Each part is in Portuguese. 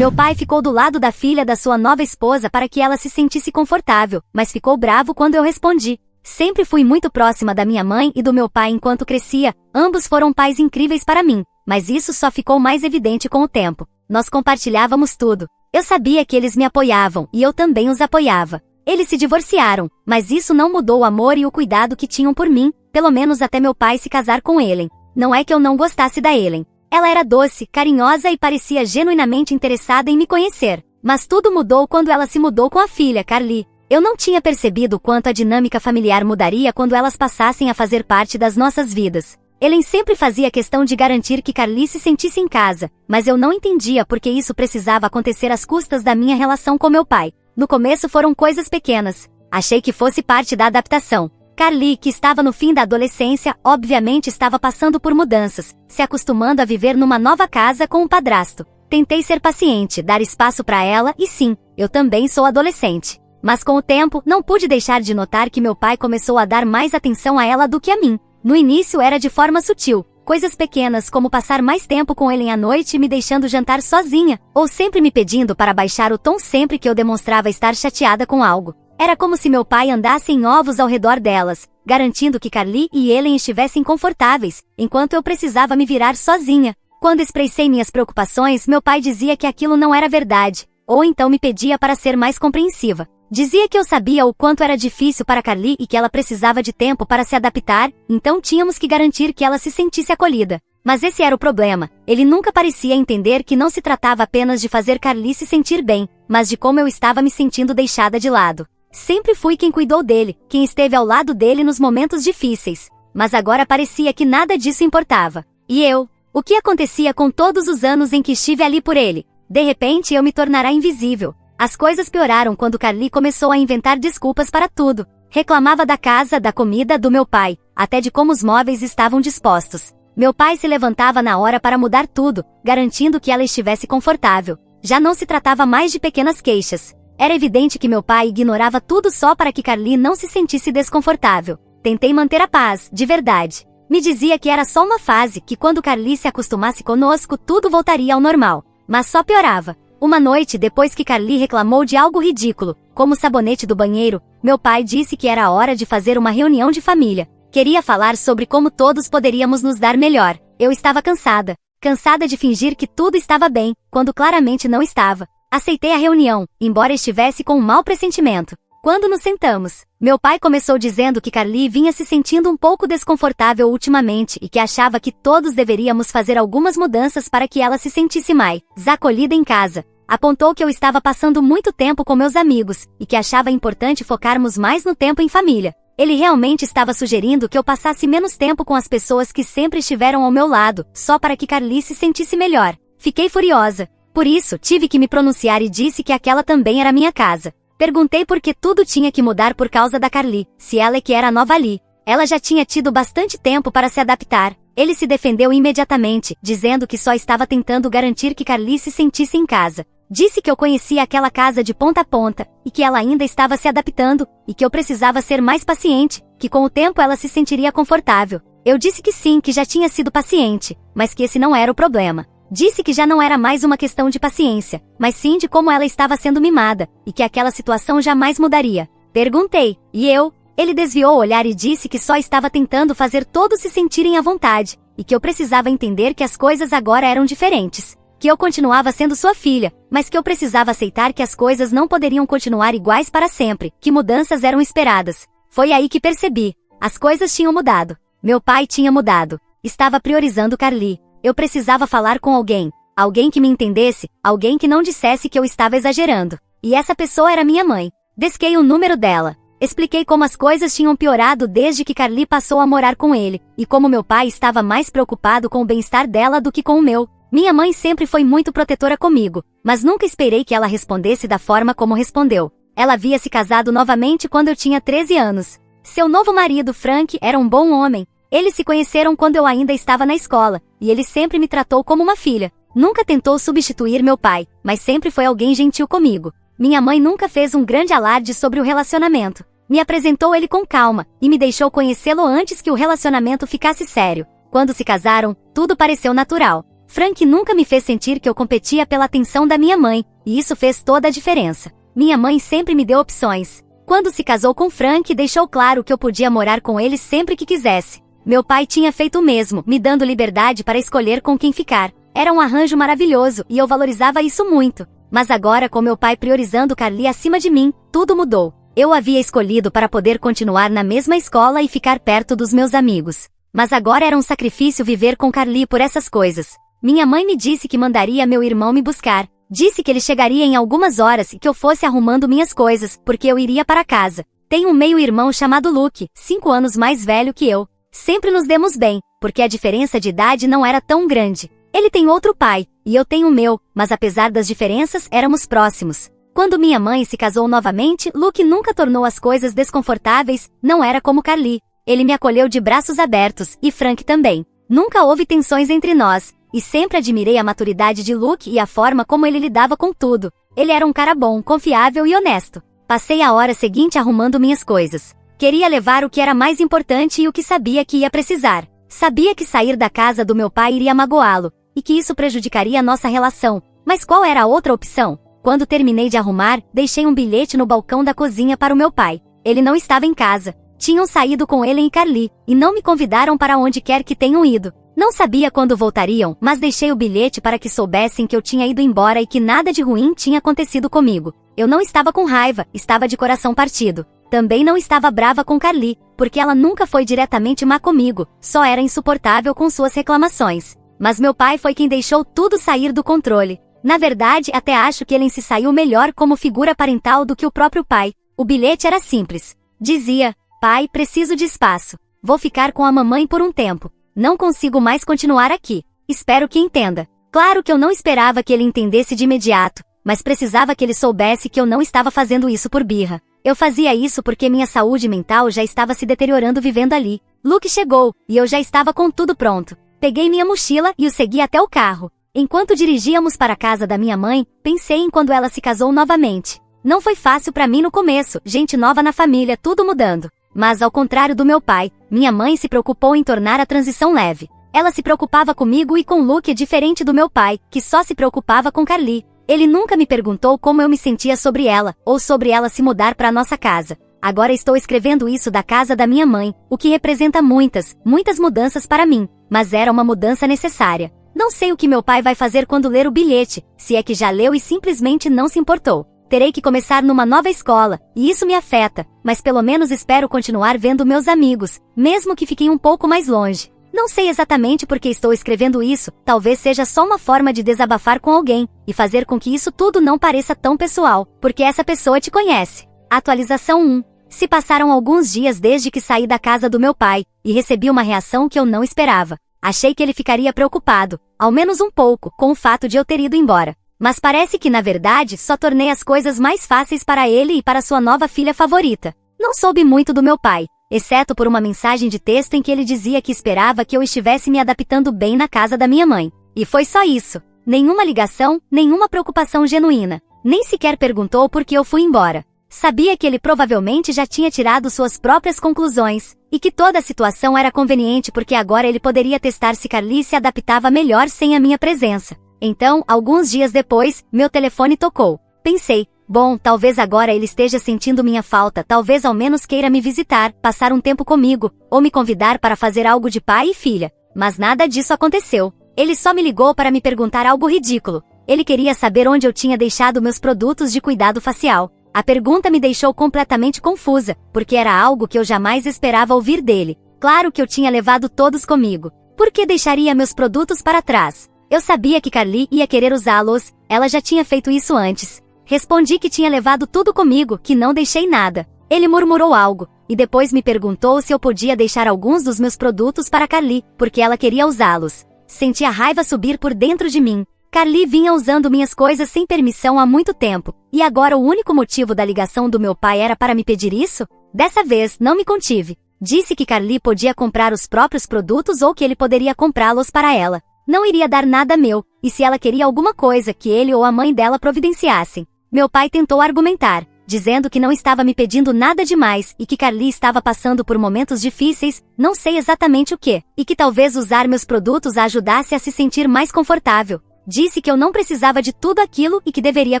Meu pai ficou do lado da filha da sua nova esposa para que ela se sentisse confortável, mas ficou bravo quando eu respondi. Sempre fui muito próxima da minha mãe e do meu pai enquanto crescia, ambos foram pais incríveis para mim, mas isso só ficou mais evidente com o tempo. Nós compartilhávamos tudo. Eu sabia que eles me apoiavam e eu também os apoiava. Eles se divorciaram, mas isso não mudou o amor e o cuidado que tinham por mim, pelo menos até meu pai se casar com Ellen. Não é que eu não gostasse da Ellen. Ela era doce, carinhosa e parecia genuinamente interessada em me conhecer. Mas tudo mudou quando ela se mudou com a filha, Carly. Eu não tinha percebido o quanto a dinâmica familiar mudaria quando elas passassem a fazer parte das nossas vidas. Ellen sempre fazia questão de garantir que Carly se sentisse em casa, mas eu não entendia por que isso precisava acontecer às custas da minha relação com meu pai. No começo foram coisas pequenas. Achei que fosse parte da adaptação. Carly, que estava no fim da adolescência, obviamente estava passando por mudanças, se acostumando a viver numa nova casa com um padrasto. Tentei ser paciente, dar espaço para ela e sim, eu também sou adolescente. Mas com o tempo, não pude deixar de notar que meu pai começou a dar mais atenção a ela do que a mim. No início era de forma sutil, coisas pequenas como passar mais tempo com ele à noite e me deixando jantar sozinha, ou sempre me pedindo para baixar o tom sempre que eu demonstrava estar chateada com algo. Era como se meu pai andasse em ovos ao redor delas, garantindo que Carly e Ellen estivessem confortáveis, enquanto eu precisava me virar sozinha. Quando expressei minhas preocupações, meu pai dizia que aquilo não era verdade, ou então me pedia para ser mais compreensiva. Dizia que eu sabia o quanto era difícil para Carly e que ela precisava de tempo para se adaptar, então tínhamos que garantir que ela se sentisse acolhida. Mas esse era o problema, ele nunca parecia entender que não se tratava apenas de fazer Carly se sentir bem, mas de como eu estava me sentindo deixada de lado. Sempre fui quem cuidou dele, quem esteve ao lado dele nos momentos difíceis. Mas agora parecia que nada disso importava. E eu? O que acontecia com todos os anos em que estive ali por ele? De repente eu me tornará invisível. As coisas pioraram quando Carly começou a inventar desculpas para tudo. Reclamava da casa, da comida, do meu pai, até de como os móveis estavam dispostos. Meu pai se levantava na hora para mudar tudo, garantindo que ela estivesse confortável. Já não se tratava mais de pequenas queixas. Era evidente que meu pai ignorava tudo só para que Carly não se sentisse desconfortável. Tentei manter a paz, de verdade. Me dizia que era só uma fase, que quando Carly se acostumasse conosco, tudo voltaria ao normal. Mas só piorava. Uma noite, depois que Carly reclamou de algo ridículo, como o sabonete do banheiro, meu pai disse que era a hora de fazer uma reunião de família. Queria falar sobre como todos poderíamos nos dar melhor. Eu estava cansada. Cansada de fingir que tudo estava bem, quando claramente não estava. Aceitei a reunião, embora estivesse com um mau pressentimento. Quando nos sentamos, meu pai começou dizendo que Carly vinha se sentindo um pouco desconfortável ultimamente e que achava que todos deveríamos fazer algumas mudanças para que ela se sentisse mais acolhida em casa. Apontou que eu estava passando muito tempo com meus amigos e que achava importante focarmos mais no tempo em família. Ele realmente estava sugerindo que eu passasse menos tempo com as pessoas que sempre estiveram ao meu lado, só para que Carly se sentisse melhor. Fiquei furiosa. Por isso, tive que me pronunciar e disse que aquela também era minha casa. Perguntei por que tudo tinha que mudar por causa da Carly, se ela é que era a nova Ali. Ela já tinha tido bastante tempo para se adaptar. Ele se defendeu imediatamente, dizendo que só estava tentando garantir que Carly se sentisse em casa. Disse que eu conhecia aquela casa de ponta a ponta, e que ela ainda estava se adaptando, e que eu precisava ser mais paciente, que com o tempo ela se sentiria confortável. Eu disse que sim, que já tinha sido paciente, mas que esse não era o problema. Disse que já não era mais uma questão de paciência, mas sim de como ela estava sendo mimada, e que aquela situação jamais mudaria. Perguntei, e eu? Ele desviou o olhar e disse que só estava tentando fazer todos se sentirem à vontade, e que eu precisava entender que as coisas agora eram diferentes. Que eu continuava sendo sua filha, mas que eu precisava aceitar que as coisas não poderiam continuar iguais para sempre, que mudanças eram esperadas. Foi aí que percebi. As coisas tinham mudado. Meu pai tinha mudado. Estava priorizando Carly. Eu precisava falar com alguém. Alguém que me entendesse, alguém que não dissesse que eu estava exagerando. E essa pessoa era minha mãe. Desquei o número dela. Expliquei como as coisas tinham piorado desde que Carly passou a morar com ele, e como meu pai estava mais preocupado com o bem-estar dela do que com o meu. Minha mãe sempre foi muito protetora comigo, mas nunca esperei que ela respondesse da forma como respondeu. Ela havia se casado novamente quando eu tinha 13 anos. Seu novo marido, Frank, era um bom homem. Eles se conheceram quando eu ainda estava na escola, e ele sempre me tratou como uma filha. Nunca tentou substituir meu pai, mas sempre foi alguém gentil comigo. Minha mãe nunca fez um grande alarde sobre o relacionamento. Me apresentou ele com calma, e me deixou conhecê-lo antes que o relacionamento ficasse sério. Quando se casaram, tudo pareceu natural. Frank nunca me fez sentir que eu competia pela atenção da minha mãe, e isso fez toda a diferença. Minha mãe sempre me deu opções. Quando se casou com Frank, deixou claro que eu podia morar com ele sempre que quisesse. Meu pai tinha feito o mesmo, me dando liberdade para escolher com quem ficar. Era um arranjo maravilhoso e eu valorizava isso muito. Mas agora, com meu pai priorizando Carly acima de mim, tudo mudou. Eu havia escolhido para poder continuar na mesma escola e ficar perto dos meus amigos. Mas agora era um sacrifício viver com Carly por essas coisas. Minha mãe me disse que mandaria meu irmão me buscar. Disse que ele chegaria em algumas horas e que eu fosse arrumando minhas coisas, porque eu iria para casa. Tenho um meio-irmão chamado Luke, 5 anos mais velho que eu. Sempre nos demos bem, porque a diferença de idade não era tão grande. Ele tem outro pai, e eu tenho o meu, mas apesar das diferenças, éramos próximos. Quando minha mãe se casou novamente, Luke nunca tornou as coisas desconfortáveis, não era como Carly. Ele me acolheu de braços abertos, e Frank também. Nunca houve tensões entre nós, e sempre admirei a maturidade de Luke e a forma como ele lidava com tudo. Ele era um cara bom, confiável e honesto. Passei a hora seguinte arrumando minhas coisas. Queria levar o que era mais importante e o que sabia que ia precisar. Sabia que sair da casa do meu pai iria magoá-lo, e que isso prejudicaria nossa relação. Mas qual era a outra opção? Quando terminei de arrumar, deixei um bilhete no balcão da cozinha para o meu pai. Ele não estava em casa. Tinham saído com ele e Carly, e não me convidaram para onde quer que tenham ido. Não sabia quando voltariam, mas deixei o bilhete para que soubessem que eu tinha ido embora e que nada de ruim tinha acontecido comigo. Eu não estava com raiva, estava de coração partido. Também não estava brava com Carly, porque ela nunca foi diretamente má comigo, só era insuportável com suas reclamações. Mas meu pai foi quem deixou tudo sair do controle. Na verdade, até acho que ele se saiu melhor como figura parental do que o próprio pai. O bilhete era simples. Dizia: pai, preciso de espaço. Vou ficar com a mamãe por um tempo. Não consigo mais continuar aqui. Espero que entenda. Claro que eu não esperava que ele entendesse de imediato, mas precisava que ele soubesse que eu não estava fazendo isso por birra. Eu fazia isso porque minha saúde mental já estava se deteriorando vivendo ali. Luke chegou, e eu já estava com tudo pronto. Peguei minha mochila e o segui até o carro. Enquanto dirigíamos para a casa da minha mãe, pensei em quando ela se casou novamente. Não foi fácil para mim no começo, gente nova na família, tudo mudando. Mas ao contrário do meu pai, minha mãe se preocupou em tornar a transição leve. Ela se preocupava comigo e com Luke, diferente do meu pai, que só se preocupava com Carly. Ele nunca me perguntou como eu me sentia sobre ela, ou sobre ela se mudar para nossa casa. Agora estou escrevendo isso da casa da minha mãe, o que representa muitas mudanças para mim, mas era uma mudança necessária. Não sei o que meu pai vai fazer quando ler o bilhete, se é que já leu e simplesmente não se importou. Terei que começar numa nova escola, e isso me afeta, mas pelo menos espero continuar vendo meus amigos, mesmo que fiquem um pouco mais longe. Não sei exatamente por que estou escrevendo isso, talvez seja só uma forma de desabafar com alguém, e fazer com que isso tudo não pareça tão pessoal, porque essa pessoa te conhece. Atualização 1. Se passaram alguns dias desde que saí da casa do meu pai, e recebi uma reação que eu não esperava. Achei que ele ficaria preocupado, ao menos um pouco, com o fato de eu ter ido embora. Mas parece que na verdade só tornei as coisas mais fáceis para ele e para sua nova filha favorita. Não soube muito do meu pai, exceto por uma mensagem de texto em que ele dizia que esperava que eu estivesse me adaptando bem na casa da minha mãe. E foi só isso. Nenhuma ligação, nenhuma preocupação genuína. Nem sequer perguntou por que eu fui embora. Sabia que ele provavelmente já tinha tirado suas próprias conclusões, e que toda a situação era conveniente porque agora ele poderia testar se Carly se adaptava melhor sem a minha presença. Então, alguns dias depois, meu telefone tocou. Pensei, bom, talvez agora ele esteja sentindo minha falta, talvez ao menos queira me visitar, passar um tempo comigo, ou me convidar para fazer algo de pai e filha. Mas nada disso aconteceu. Ele só me ligou para me perguntar algo ridículo. Ele queria saber onde eu tinha deixado meus produtos de cuidado facial. A pergunta me deixou completamente confusa, porque era algo que eu jamais esperava ouvir dele. Claro que eu tinha levado todos comigo. Por que deixaria meus produtos para trás? Eu sabia que Carly ia querer usá-los, ela já tinha feito isso antes. Respondi que tinha levado tudo comigo, que não deixei nada. Ele murmurou algo, e depois me perguntou se eu podia deixar alguns dos meus produtos para Carly, porque ela queria usá-los. Senti a raiva subir por dentro de mim. Carly vinha usando minhas coisas sem permissão há muito tempo, e agora o único motivo da ligação do meu pai era para me pedir isso? Dessa vez, não me contive. Disse que Carly podia comprar os próprios produtos ou que ele poderia comprá-los para ela. Não iria dar nada meu, e se ela queria alguma coisa que ele ou a mãe dela providenciassem. Meu pai tentou argumentar. dizendo que não estava me pedindo nada demais e que Carly estava passando por momentos difíceis, não sei exatamente o que, e que talvez usar meus produtos a ajudasse a se sentir mais confortável. Disse que eu não precisava de tudo aquilo e que deveria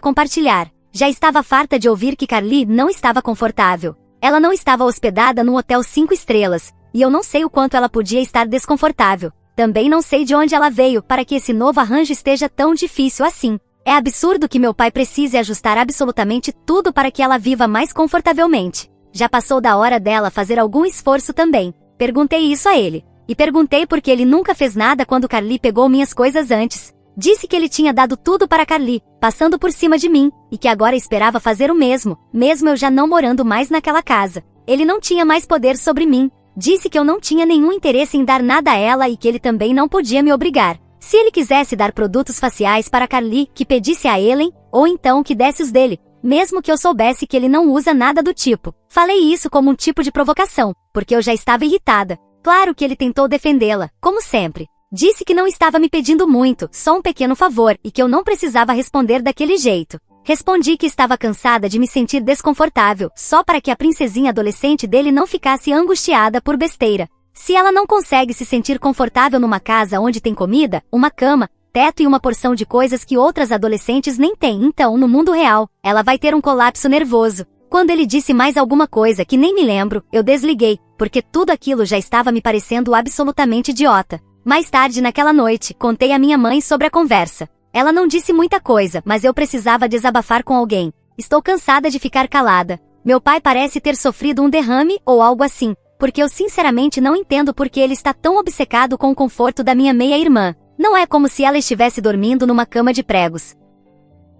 compartilhar. Já estava farta de ouvir que Carly não estava confortável. Ela não estava hospedada num hotel 5 estrelas, e eu não sei o quanto ela podia estar desconfortável. Também não sei de onde ela veio para que esse novo arranjo esteja tão difícil assim. É absurdo que meu pai precise ajustar absolutamente tudo para que ela viva mais confortavelmente. Já passou da hora dela fazer algum esforço também. Perguntei isso a ele. E perguntei por que ele nunca fez nada quando Carly pegou minhas coisas antes. Disse que ele tinha dado tudo para Carly, passando por cima de mim, e que agora esperava fazer o mesmo eu já não morando mais naquela casa. Ele não tinha mais poder sobre mim. Disse que eu não tinha nenhum interesse em dar nada a ela e que ele também não podia me obrigar. Se ele quisesse dar produtos faciais para Carly, que pedisse a Ellen, ou então que desse os dele, mesmo que eu soubesse que ele não usa nada do tipo. Falei isso como um tipo de provocação, porque eu já estava irritada. Claro que ele tentou defendê-la, como sempre. Disse que não estava me pedindo muito, só um pequeno favor, e que eu não precisava responder daquele jeito. Respondi que estava cansada de me sentir desconfortável, só para que a princesinha adolescente dele não ficasse angustiada por besteira. Se ela não consegue se sentir confortável numa casa onde tem comida, uma cama, teto e uma porção de coisas que outras adolescentes nem têm, então, no mundo real, ela vai ter um colapso nervoso. Quando ele disse mais alguma coisa que nem me lembro, eu desliguei, porque tudo aquilo já estava me parecendo absolutamente idiota. Mais tarde naquela noite, contei à minha mãe sobre a conversa. Ela não disse muita coisa, mas eu precisava desabafar com alguém. Estou cansada de ficar calada. Meu pai parece ter sofrido um derrame ou algo assim, porque eu sinceramente não entendo por que ele está tão obcecado com o conforto da minha meia-irmã. Não é como se ela estivesse dormindo numa cama de pregos.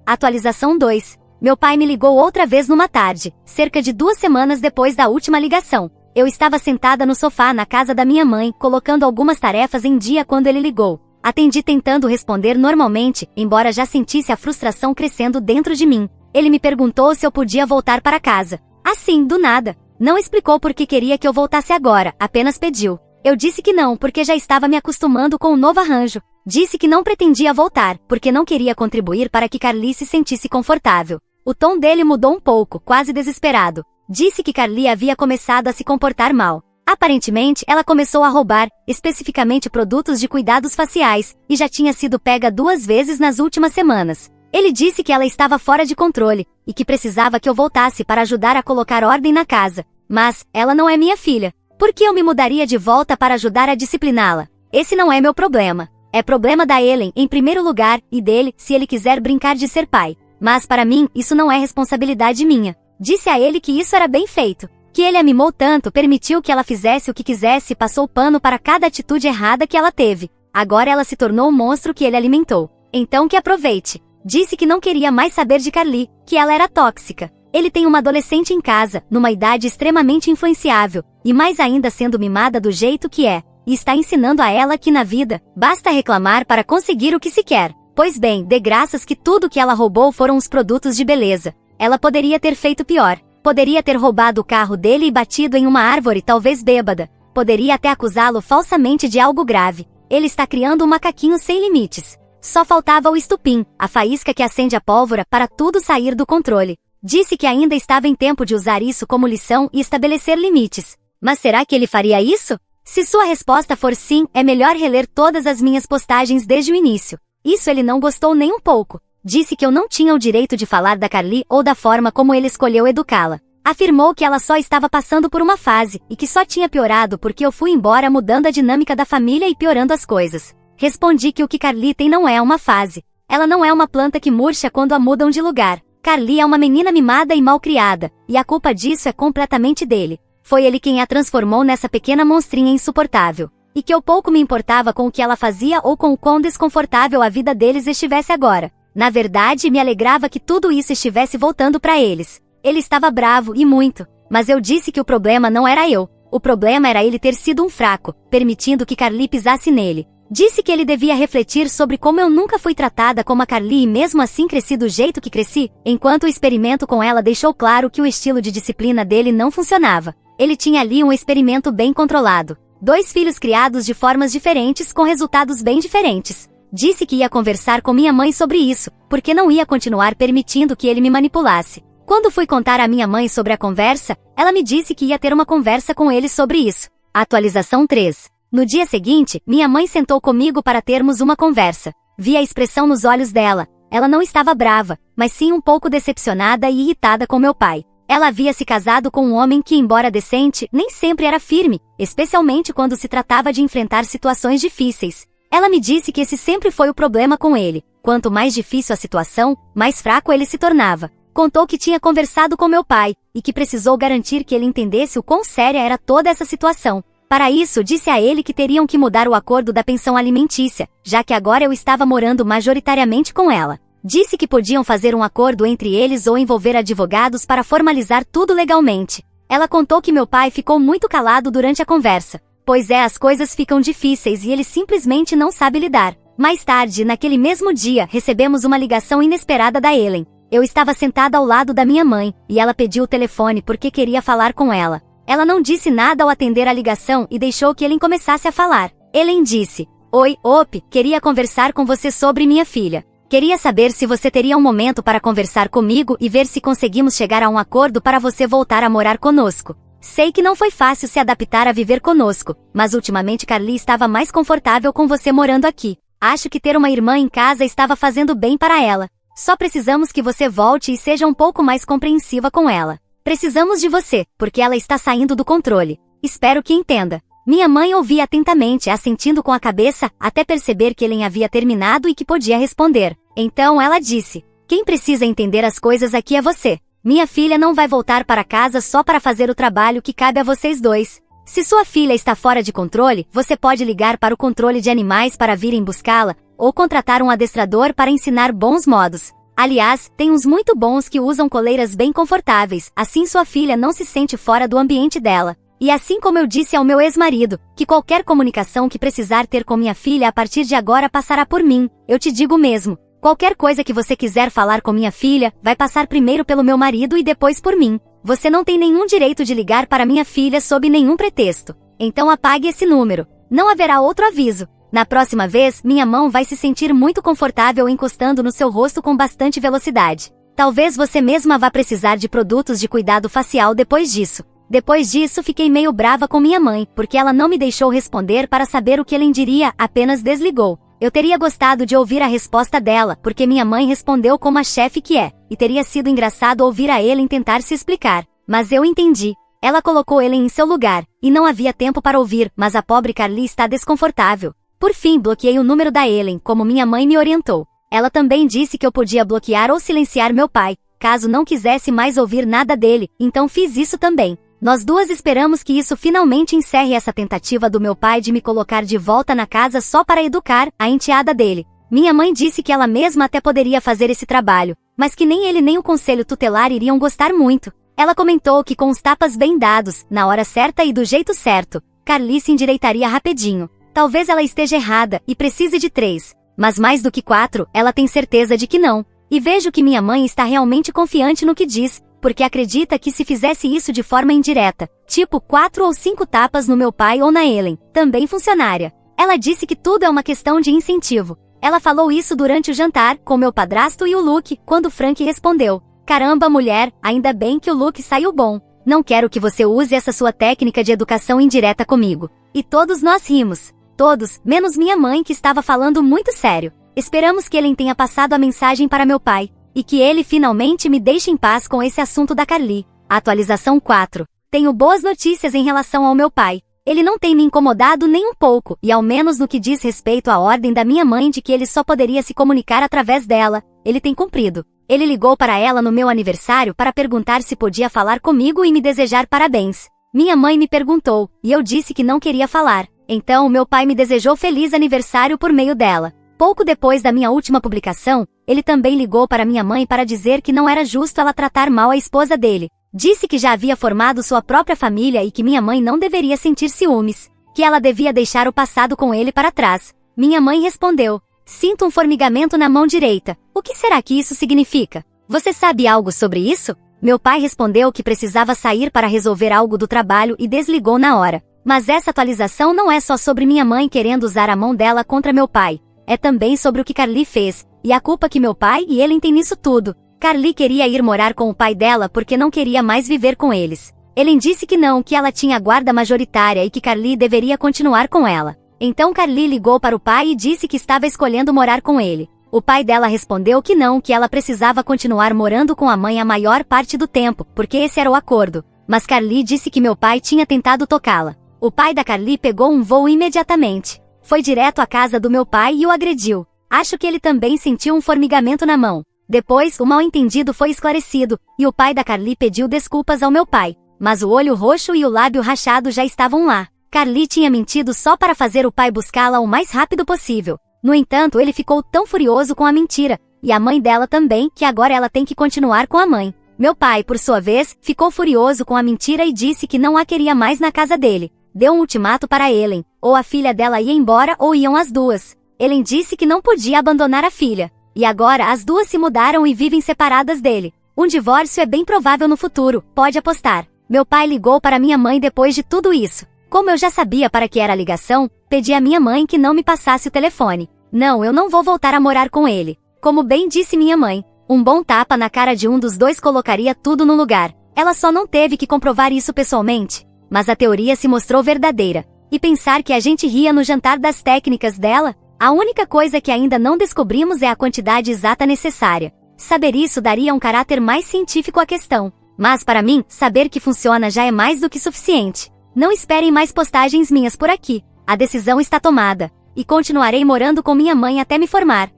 Atualização 2. Meu pai me ligou outra vez numa tarde, cerca de 2 semanas depois da última ligação. Eu estava sentada no sofá na casa da minha mãe, colocando algumas tarefas em dia quando ele ligou. Atendi tentando responder normalmente, embora já sentisse a frustração crescendo dentro de mim. Ele me perguntou se eu podia voltar para casa. Assim, do nada. Não explicou por que queria que eu voltasse agora, apenas pediu. Eu disse que não, porque já estava me acostumando com o novo arranjo. Disse que não pretendia voltar, porque não queria contribuir para que Carly se sentisse confortável. O tom dele mudou um pouco, quase desesperado. Disse que Carly havia começado a se comportar mal. Aparentemente, ela começou a roubar, especificamente produtos de cuidados faciais, e já tinha sido pega 2 vezes nas últimas semanas. Ele disse que ela estava fora de controle, e que precisava que eu voltasse para ajudar a colocar ordem na casa. Mas, ela não é minha filha. Por que eu me mudaria de volta para ajudar a discipliná-la? Esse não é meu problema. É problema da Ellen, em primeiro lugar, e dele, se ele quiser brincar de ser pai. Mas para mim, isso não é responsabilidade minha. Disse a ele que isso era bem feito. Que ele a mimou tanto, permitiu que ela fizesse o que quisesse e passou pano para cada atitude errada que ela teve. Agora ela se tornou o monstro que ele alimentou. Então que aproveite. Disse que não queria mais saber de Carly, que ela era tóxica. Ele tem uma adolescente em casa, numa idade extremamente influenciável, e mais ainda sendo mimada do jeito que é, e está ensinando a ela que na vida, basta reclamar para conseguir o que se quer. Pois bem, dê graças que tudo que ela roubou foram os produtos de beleza. Ela poderia ter feito pior. Poderia ter roubado o carro dele e batido em uma árvore, talvez bêbada. Poderia até acusá-lo falsamente de algo grave. Ele está criando um macaquinho sem limites. Só faltava o estupim, a faísca que acende a pólvora, para tudo sair do controle. Disse que ainda estava em tempo de usar isso como lição e estabelecer limites. Mas será que ele faria isso? Se sua resposta for sim, é melhor reler todas as minhas postagens desde o início. Isso ele não gostou nem um pouco. Disse que eu não tinha o direito de falar da Carly ou da forma como ele escolheu educá-la. Afirmou que ela só estava passando por uma fase, e que só tinha piorado porque eu fui embora mudando a dinâmica da família e piorando as coisas. Respondi que o que Carly tem não é uma fase. Ela não é uma planta que murcha quando a mudam de lugar. Carly é uma menina mimada e mal criada, e a culpa disso é completamente dele. Foi ele quem a transformou nessa pequena monstrinha insuportável. E que eu pouco me importava com o que ela fazia ou com o quão desconfortável a vida deles estivesse agora. Na verdade, me alegrava que tudo isso estivesse voltando para eles. Ele estava bravo, e muito. Mas eu disse que o problema não era eu. O problema era ele ter sido um fraco, permitindo que Carly pisasse nele. Disse que ele devia refletir sobre como eu nunca fui tratada como a Carly e mesmo assim cresci do jeito que cresci, enquanto o experimento com ela deixou claro que o estilo de disciplina dele não funcionava. Ele tinha ali um experimento bem controlado. 2 filhos criados de formas diferentes com resultados bem diferentes. Disse que ia conversar com minha mãe sobre isso, porque não ia continuar permitindo que ele me manipulasse. Quando fui contar à minha mãe sobre a conversa, ela me disse que ia ter uma conversa com ele sobre isso. Atualização 3. No dia seguinte, minha mãe sentou comigo para termos uma conversa. Vi a expressão nos olhos dela. Ela não estava brava, mas sim um pouco decepcionada e irritada com meu pai. Ela havia se casado com um homem que, embora decente, nem sempre era firme, especialmente quando se tratava de enfrentar situações difíceis. Ela me disse que esse sempre foi o problema com ele. Quanto mais difícil a situação, mais fraco ele se tornava. Contou que tinha conversado com meu pai, e que precisou garantir que ele entendesse o quão séria era toda essa situação. Para isso, disse a ele que teriam que mudar o acordo da pensão alimentícia, já que agora eu estava morando majoritariamente com ela. Disse que podiam fazer um acordo entre eles ou envolver advogados para formalizar tudo legalmente. Ela contou que meu pai ficou muito calado durante a conversa. Pois é, as coisas ficam difíceis e ele simplesmente não sabe lidar. Mais tarde, naquele mesmo dia, recebemos uma ligação inesperada da Ellen. Eu estava sentada ao lado da minha mãe, e ela pediu o telefone porque queria falar com ela. Ela não disse nada ao atender a ligação e deixou que Ellen começasse a falar. Ellen disse: "Oi, Op, queria conversar com você sobre minha filha. Queria saber se você teria um momento para conversar comigo e ver se conseguimos chegar a um acordo para você voltar a morar conosco. Sei que não foi fácil se adaptar a viver conosco, mas ultimamente Carly estava mais confortável com você morando aqui. Acho que ter uma irmã em casa estava fazendo bem para ela. Só precisamos que você volte e seja um pouco mais compreensiva com ela. Precisamos de você, porque ela está saindo do controle. Espero que entenda." Minha mãe ouvia atentamente, assentindo com a cabeça, até perceber que Ellen havia terminado e que podia responder. Então ela disse: "Quem precisa entender as coisas aqui é você. Minha filha não vai voltar para casa só para fazer o trabalho que cabe a vocês dois. Se sua filha está fora de controle, você pode ligar para o controle de animais para virem buscá-la, ou contratar um adestrador para ensinar bons modos. Aliás, tem uns muito bons que usam coleiras bem confortáveis, assim sua filha não se sente fora do ambiente dela. E assim como eu disse ao meu ex-marido, que qualquer comunicação que precisar ter com minha filha a partir de agora passará por mim, eu te digo mesmo. Qualquer coisa que você quiser falar com minha filha, vai passar primeiro pelo meu marido e depois por mim. Você não tem nenhum direito de ligar para minha filha sob nenhum pretexto. Então apague esse número. Não haverá outro aviso. Na próxima vez, minha mão vai se sentir muito confortável encostando no seu rosto com bastante velocidade. Talvez você mesma vá precisar de produtos de cuidado facial depois disso." Depois disso, fiquei meio brava com minha mãe, porque ela não me deixou responder para saber o que Ellen diria, apenas desligou. Eu teria gostado de ouvir a resposta dela, porque minha mãe respondeu como a chefe que é, e teria sido engraçado ouvir a Ellen tentar se explicar. Mas eu entendi. Ela colocou Ellen em seu lugar, e não havia tempo para ouvir, mas a pobre Carly está desconfortável. Por fim, bloqueei o número da Ellen, como minha mãe me orientou. Ela também disse que eu podia bloquear ou silenciar meu pai, caso não quisesse mais ouvir nada dele, então fiz isso também. Nós duas esperamos que isso finalmente encerre essa tentativa do meu pai de me colocar de volta na casa só para educar a enteada dele. Minha mãe disse que ela mesma até poderia fazer esse trabalho, mas que nem ele nem o conselho tutelar iriam gostar muito. Ela comentou que com os tapas bem dados, na hora certa e do jeito certo, Carly se endireitaria rapidinho. Talvez ela esteja errada e precise de 3, mas mais do que 4, ela tem certeza de que não. E vejo que minha mãe está realmente confiante no que diz, porque acredita que se fizesse isso de forma indireta, tipo 4 ou 5 tapas no meu pai ou na Ellen, também funcionaria. Ela disse que tudo é uma questão de incentivo. Ela falou isso durante o jantar, com meu padrasto e o Luke, quando Frank respondeu: "Caramba, mulher, ainda bem que o Luke saiu bom. Não quero que você use essa sua técnica de educação indireta comigo." E todos nós rimos. Todos, menos minha mãe que estava falando muito sério. Esperamos que Ellen tenha passado a mensagem para meu pai. E que ele finalmente me deixe em paz com esse assunto da Carly. Atualização 4. Tenho boas notícias em relação ao meu pai. Ele não tem me incomodado nem um pouco, e ao menos no que diz respeito à ordem da minha mãe de que ele só poderia se comunicar através dela, ele tem cumprido. Ele ligou para ela no meu aniversário para perguntar se podia falar comigo e me desejar parabéns. Minha mãe me perguntou, e eu disse que não queria falar. Então meu pai me desejou feliz aniversário por meio dela. Pouco depois da minha última publicação, ele também ligou para minha mãe para dizer que não era justo ela tratar mal a esposa dele. Disse que já havia formado sua própria família e que minha mãe não deveria sentir ciúmes, que ela devia deixar o passado com ele para trás. Minha mãe respondeu: "Sinto um formigamento na mão direita. O que será que isso significa? Você sabe algo sobre isso?" Meu pai respondeu que precisava sair para resolver algo do trabalho e desligou na hora. Mas essa atualização não é só sobre minha mãe querendo usar a mão dela contra meu pai. É também sobre o que Carly fez, e a culpa que meu pai e Ellen têm nisso tudo. Carly queria ir morar com o pai dela porque não queria mais viver com eles. Ellen disse que não, que ela tinha guarda majoritária e que Carly deveria continuar com ela. Então Carly ligou para o pai e disse que estava escolhendo morar com ele. O pai dela respondeu que não, que ela precisava continuar morando com a mãe a maior parte do tempo, porque esse era o acordo. Mas Carly disse que meu pai tinha tentado tocá-la. O pai da Carly pegou um voo imediatamente. Foi direto à casa do meu pai e o agrediu. Acho que ele também sentiu um formigamento na mão. Depois, o mal-entendido foi esclarecido, e o pai da Carly pediu desculpas ao meu pai. Mas o olho roxo e o lábio rachado já estavam lá. Carly tinha mentido só para fazer o pai buscá-la o mais rápido possível. No entanto, ele ficou tão furioso com a mentira, e a mãe dela também, que agora ela tem que continuar com a mãe. Meu pai, por sua vez, ficou furioso com a mentira e disse que não a queria mais na casa dele. Deu um ultimato para Ellen, ou a filha dela ia embora ou iam as duas. Ellen disse que não podia abandonar a filha. E agora as duas se mudaram e vivem separadas dele. Um divórcio é bem provável no futuro, pode apostar. Meu pai ligou para minha mãe depois de tudo isso. Como eu já sabia para que era a ligação, pedi à minha mãe que não me passasse o telefone. Não, eu não vou voltar a morar com ele. Como bem disse minha mãe, um bom tapa na cara de um dos dois colocaria tudo no lugar. Ela só não teve que comprovar isso pessoalmente. Mas a teoria se mostrou verdadeira. E pensar que a gente ria no jantar das técnicas dela? A única coisa que ainda não descobrimos é a quantidade exata necessária. Saber isso daria um caráter mais científico à questão. Mas para mim, saber que funciona já é mais do que suficiente. Não esperem mais postagens minhas por aqui. A decisão está tomada. E continuarei morando com minha mãe até me formar.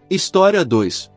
História 2.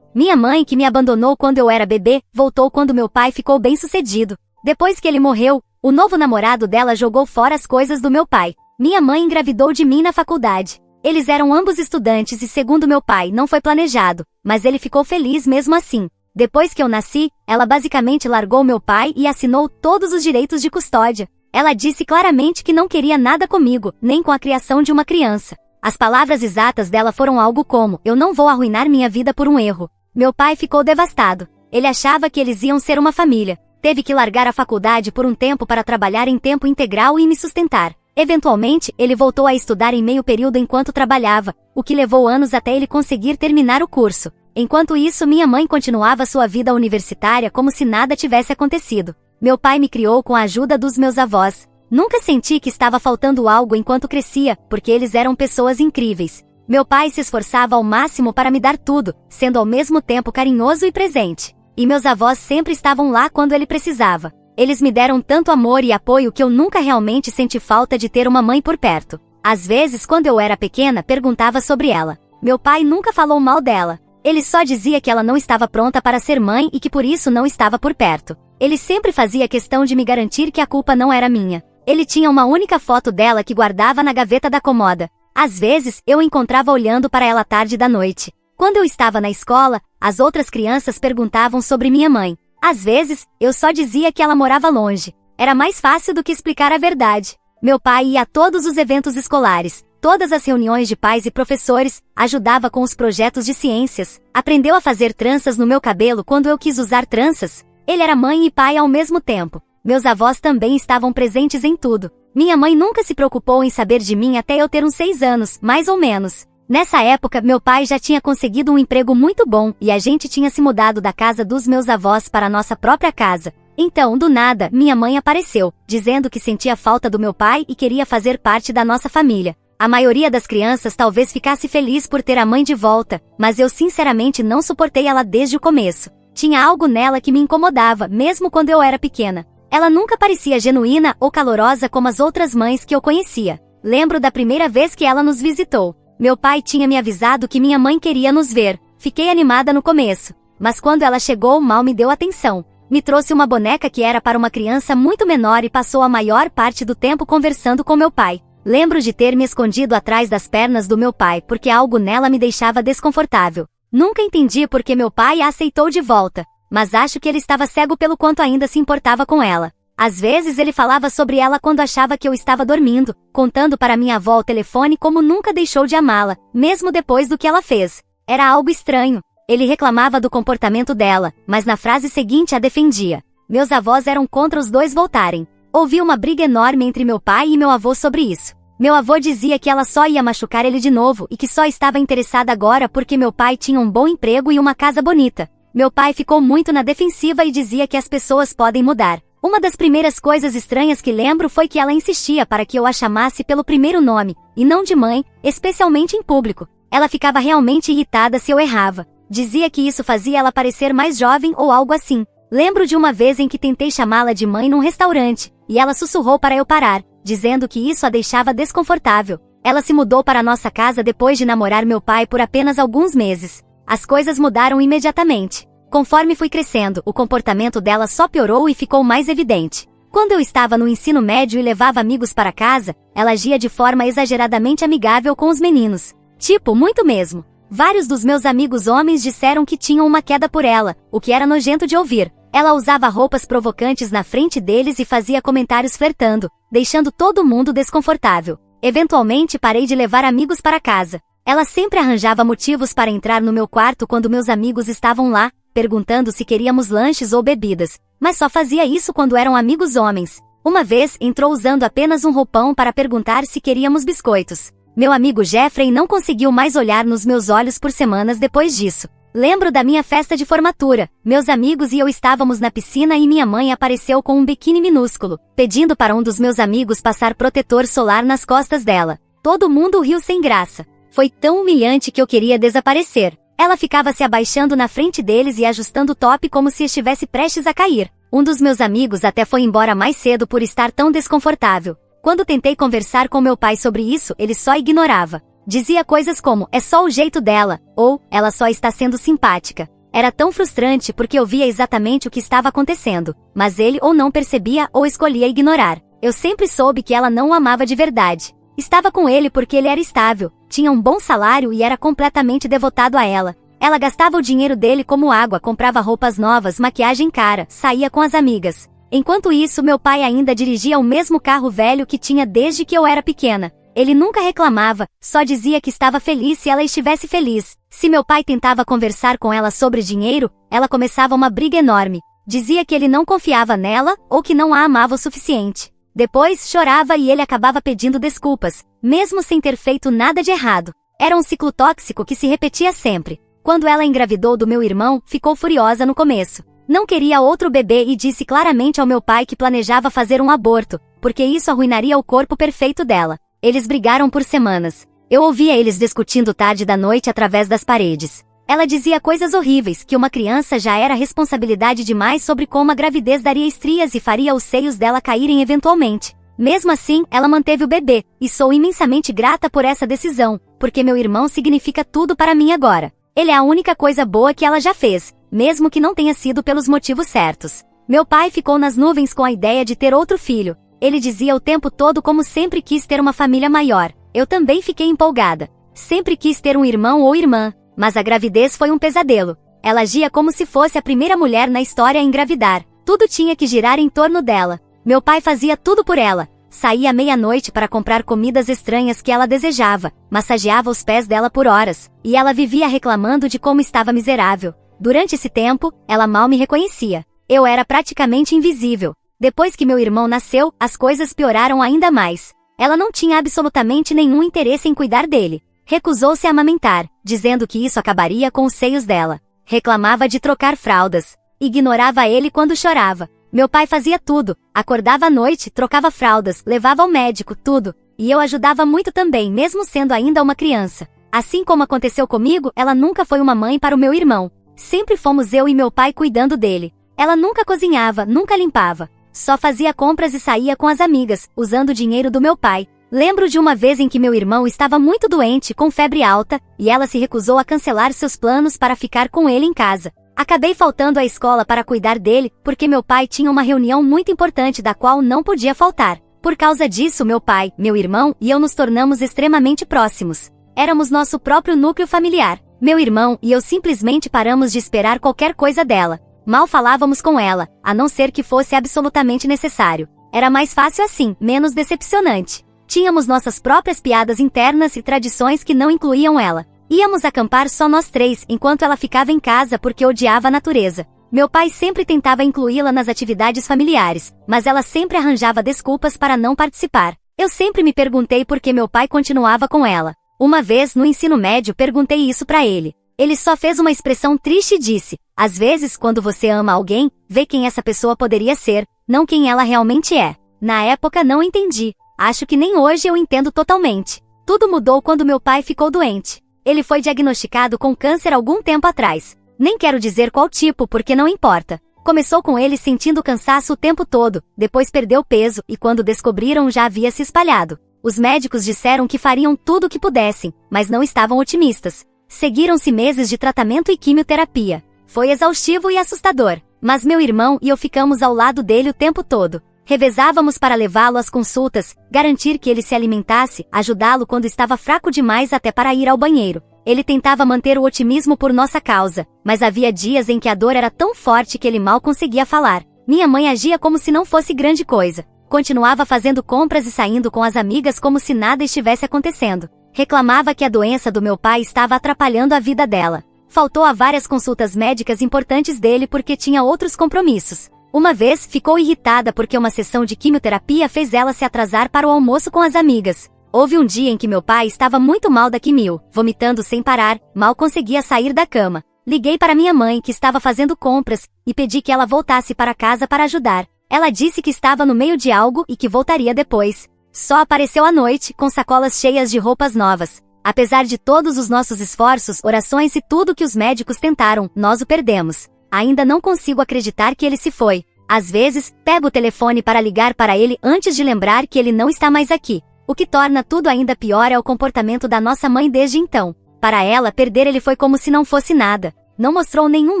Minha mãe, que me abandonou quando eu era bebê, voltou quando meu pai ficou bem-sucedido. Depois que ele morreu, o novo namorado dela jogou fora as coisas do meu pai. Minha mãe engravidou de mim na faculdade. Eles eram ambos estudantes e, segundo meu pai, não foi planejado, mas ele ficou feliz mesmo assim. Depois que eu nasci, ela basicamente largou meu pai e assinou todos os direitos de custódia. Ela disse claramente que não queria nada comigo, nem com a criação de uma criança. As palavras exatas dela foram algo como: eu não vou arruinar minha vida por um erro. Meu pai ficou devastado. Ele achava que eles iam ser uma família. Teve que largar a faculdade por um tempo para trabalhar em tempo integral e me sustentar. Eventualmente, ele voltou a estudar em meio período enquanto trabalhava, o que levou anos até ele conseguir terminar o curso. Enquanto isso, minha mãe continuava sua vida universitária como se nada tivesse acontecido. Meu pai me criou com a ajuda dos meus avós. Nunca senti que estava faltando algo enquanto crescia, porque eles eram pessoas incríveis. Meu pai se esforçava ao máximo para me dar tudo, sendo ao mesmo tempo carinhoso e presente. E meus avós sempre estavam lá quando ele precisava. Eles me deram tanto amor e apoio que eu nunca realmente senti falta de ter uma mãe por perto. Às vezes, quando eu era pequena, perguntava sobre ela. Meu pai nunca falou mal dela. Ele só dizia que ela não estava pronta para ser mãe e que por isso não estava por perto. Ele sempre fazia questão de me garantir que a culpa não era minha. Ele tinha uma única foto dela que guardava na gaveta da comoda. Às vezes, eu encontrava olhando para ela tarde da noite. Quando eu estava na escola, as outras crianças perguntavam sobre minha mãe. Às vezes, eu só dizia que ela morava longe. Era mais fácil do que explicar a verdade. Meu pai ia a todos os eventos escolares, todas as reuniões de pais e professores, ajudava com os projetos de ciências, aprendeu a fazer tranças no meu cabelo quando eu quis usar tranças. Ele era mãe e pai ao mesmo tempo. Meus avós também estavam presentes em tudo. Minha mãe nunca se preocupou em saber de mim até eu ter uns 6 anos, mais ou menos. Nessa época, meu pai já tinha conseguido um emprego muito bom e a gente tinha se mudado da casa dos meus avós para a nossa própria casa. Então, do nada, minha mãe apareceu, dizendo que sentia falta do meu pai e queria fazer parte da nossa família. A maioria das crianças talvez ficasse feliz por ter a mãe de volta, mas eu sinceramente não suportei ela desde o começo. Tinha algo nela que me incomodava, mesmo quando eu era pequena. Ela nunca parecia genuína ou calorosa como as outras mães que eu conhecia. Lembro da primeira vez que ela nos visitou. Meu pai tinha me avisado que minha mãe queria nos ver. Fiquei animada no começo. Mas quando ela chegou, mal me deu atenção. Me trouxe uma boneca que era para uma criança muito menor e passou a maior parte do tempo conversando com meu pai. Lembro de ter me escondido atrás das pernas do meu pai porque algo nela me deixava desconfortável. Nunca entendi por que meu pai a aceitou de volta. Mas acho que ele estava cego pelo quanto ainda se importava com ela. Às vezes ele falava sobre ela quando achava que eu estava dormindo, contando para minha avó ao telefone como nunca deixou de amá-la, mesmo depois do que ela fez. Era algo estranho. Ele reclamava do comportamento dela, mas na frase seguinte a defendia. Meus avós eram contra os dois voltarem. Houve uma briga enorme entre meu pai e meu avô sobre isso. Meu avô dizia que ela só ia machucar ele de novo e que só estava interessada agora porque meu pai tinha um bom emprego e uma casa bonita. Meu pai ficou muito na defensiva e dizia que as pessoas podem mudar. Uma das primeiras coisas estranhas que lembro foi que ela insistia para que eu a chamasse pelo primeiro nome, e não de mãe, especialmente em público. Ela ficava realmente irritada se eu errava. Dizia que isso fazia ela parecer mais jovem ou algo assim. Lembro de uma vez em que tentei chamá-la de mãe num restaurante, e ela sussurrou para eu parar, dizendo que isso a deixava desconfortável. Ela se mudou para nossa casa depois de namorar meu pai por apenas alguns meses. As coisas mudaram imediatamente. Conforme fui crescendo, o comportamento dela só piorou e ficou mais evidente. Quando eu estava no ensino médio e levava amigos para casa, ela agia de forma exageradamente amigável com os meninos. Tipo, muito mesmo. Vários dos meus amigos homens disseram que tinham uma queda por ela, o que era nojento de ouvir. Ela usava roupas provocantes na frente deles e fazia comentários flertando, deixando todo mundo desconfortável. Eventualmente parei de levar amigos para casa. Ela sempre arranjava motivos para entrar no meu quarto quando meus amigos estavam lá, perguntando se queríamos lanches ou bebidas, mas só fazia isso quando eram amigos homens. Uma vez, entrou usando apenas um roupão para perguntar se queríamos biscoitos. Meu amigo Jeffrey não conseguiu mais olhar nos meus olhos por semanas depois disso. Lembro da minha festa de formatura. Meus amigos e eu estávamos na piscina e minha mãe apareceu com um biquíni minúsculo, pedindo para um dos meus amigos passar protetor solar nas costas dela. Todo mundo riu sem graça. Foi tão humilhante que eu queria desaparecer. Ela ficava se abaixando na frente deles e ajustando o top como se estivesse prestes a cair. Um dos meus amigos até foi embora mais cedo por estar tão desconfortável. Quando tentei conversar com meu pai sobre isso, ele só ignorava. Dizia coisas como, é só o jeito dela, ou, ela só está sendo simpática. Era tão frustrante porque eu via exatamente o que estava acontecendo, mas ele ou não percebia ou escolhia ignorar. Eu sempre soube que ela não o amava de verdade. Estava com ele porque ele era estável, tinha um bom salário e era completamente devotado a ela. Ela gastava o dinheiro dele como água, comprava roupas novas, maquiagem cara, saía com as amigas. Enquanto isso, meu pai ainda dirigia o mesmo carro velho que tinha desde que eu era pequena. Ele nunca reclamava, só dizia que estava feliz se ela estivesse feliz. Se meu pai tentava conversar com ela sobre dinheiro, ela começava uma briga enorme. Dizia que ele não confiava nela, ou que não a amava o suficiente. Depois, chorava e ele acabava pedindo desculpas, mesmo sem ter feito nada de errado. Era um ciclo tóxico que se repetia sempre. Quando ela engravidou do meu irmão, ficou furiosa no começo. Não queria outro bebê e disse claramente ao meu pai que planejava fazer um aborto, porque isso arruinaria o corpo perfeito dela. Eles brigaram por semanas. Eu ouvia eles discutindo tarde da noite através das paredes. Ela dizia coisas horríveis, que uma criança já era responsabilidade demais sobre como a gravidez daria estrias e faria os seios dela caírem eventualmente. Mesmo assim, ela manteve o bebê, e sou imensamente grata por essa decisão, porque meu irmão significa tudo para mim agora. Ele é a única coisa boa que ela já fez, mesmo que não tenha sido pelos motivos certos. Meu pai ficou nas nuvens com a ideia de ter outro filho. Ele dizia o tempo todo como sempre quis ter uma família maior. Eu também fiquei empolgada. Sempre quis ter um irmão ou irmã, mas a gravidez foi um pesadelo. Ela agia como se fosse a primeira mulher na história a engravidar. Tudo tinha que girar em torno dela. Meu pai fazia tudo por ela. Saía à meia-noite para comprar comidas estranhas que ela desejava, massageava os pés dela por horas, e ela vivia reclamando de como estava miserável. Durante esse tempo, ela mal me reconhecia. Eu era praticamente invisível. Depois que meu irmão nasceu, as coisas pioraram ainda mais. Ela não tinha absolutamente nenhum interesse em cuidar dele. Recusou-se a amamentar, dizendo que isso acabaria com os seios dela. Reclamava de trocar fraldas. Ignorava ele quando chorava. Meu pai fazia tudo. Acordava à noite, trocava fraldas, levava ao médico, tudo. E eu ajudava muito também, mesmo sendo ainda uma criança. Assim como aconteceu comigo, ela nunca foi uma mãe para o meu irmão. Sempre fomos eu e meu pai cuidando dele. Ela nunca cozinhava, nunca limpava. Só fazia compras e saía com as amigas, usando o dinheiro do meu pai. Lembro de uma vez em que meu irmão estava muito doente, com febre alta, e ela se recusou a cancelar seus planos para ficar com ele em casa. Acabei faltando à escola para cuidar dele, porque meu pai tinha uma reunião muito importante da qual não podia faltar. Por causa disso, meu pai, meu irmão e eu nos tornamos extremamente próximos. Éramos nosso próprio núcleo familiar. Meu irmão e eu simplesmente paramos de esperar qualquer coisa dela. Mal falávamos com ela, a não ser que fosse absolutamente necessário. Era mais fácil assim, menos decepcionante. Tínhamos nossas próprias piadas internas e tradições que não incluíam ela. Íamos acampar só nós três, enquanto ela ficava em casa porque odiava a natureza. Meu pai sempre tentava incluí-la nas atividades familiares, mas ela sempre arranjava desculpas para não participar. Eu sempre me perguntei por que meu pai continuava com ela. Uma vez, no ensino médio, perguntei isso pra ele. Ele só fez uma expressão triste e disse: às vezes, quando você ama alguém, vê quem essa pessoa poderia ser, não quem ela realmente é. Na época não entendi. Acho que nem hoje eu entendo totalmente. Tudo mudou quando meu pai ficou doente. Ele foi diagnosticado com câncer algum tempo atrás. Nem quero dizer qual tipo porque não importa. Começou com ele sentindo cansaço o tempo todo, depois perdeu peso e quando descobriram já havia se espalhado. Os médicos disseram que fariam tudo o que pudessem, mas não estavam otimistas. Seguiram-se meses de tratamento e quimioterapia. Foi exaustivo e assustador, mas meu irmão e eu ficamos ao lado dele o tempo todo. Revezávamos para levá-lo às consultas, garantir que ele se alimentasse, ajudá-lo quando estava fraco demais até para ir ao banheiro. Ele tentava manter o otimismo por nossa causa, mas havia dias em que a dor era tão forte que ele mal conseguia falar. Minha mãe agia como se não fosse grande coisa. Continuava fazendo compras e saindo com as amigas como se nada estivesse acontecendo. Reclamava que a doença do meu pai estava atrapalhando a vida dela. Faltou a várias consultas médicas importantes dele porque tinha outros compromissos. Uma vez, ficou irritada porque uma sessão de quimioterapia fez ela se atrasar para o almoço com as amigas. Houve um dia em que meu pai estava muito mal da quimio, vomitando sem parar, mal conseguia sair da cama. Liguei para minha mãe, que estava fazendo compras, e pedi que ela voltasse para casa para ajudar. Ela disse que estava no meio de algo e que voltaria depois. Só apareceu à noite, com sacolas cheias de roupas novas. Apesar de todos os nossos esforços, orações e tudo que os médicos tentaram, nós o perdemos. Ainda não consigo acreditar que ele se foi. Às vezes, pego o telefone para ligar para ele antes de lembrar que ele não está mais aqui. O que torna tudo ainda pior é o comportamento da nossa mãe desde então. Para ela, perder ele foi como se não fosse nada. Não mostrou nenhum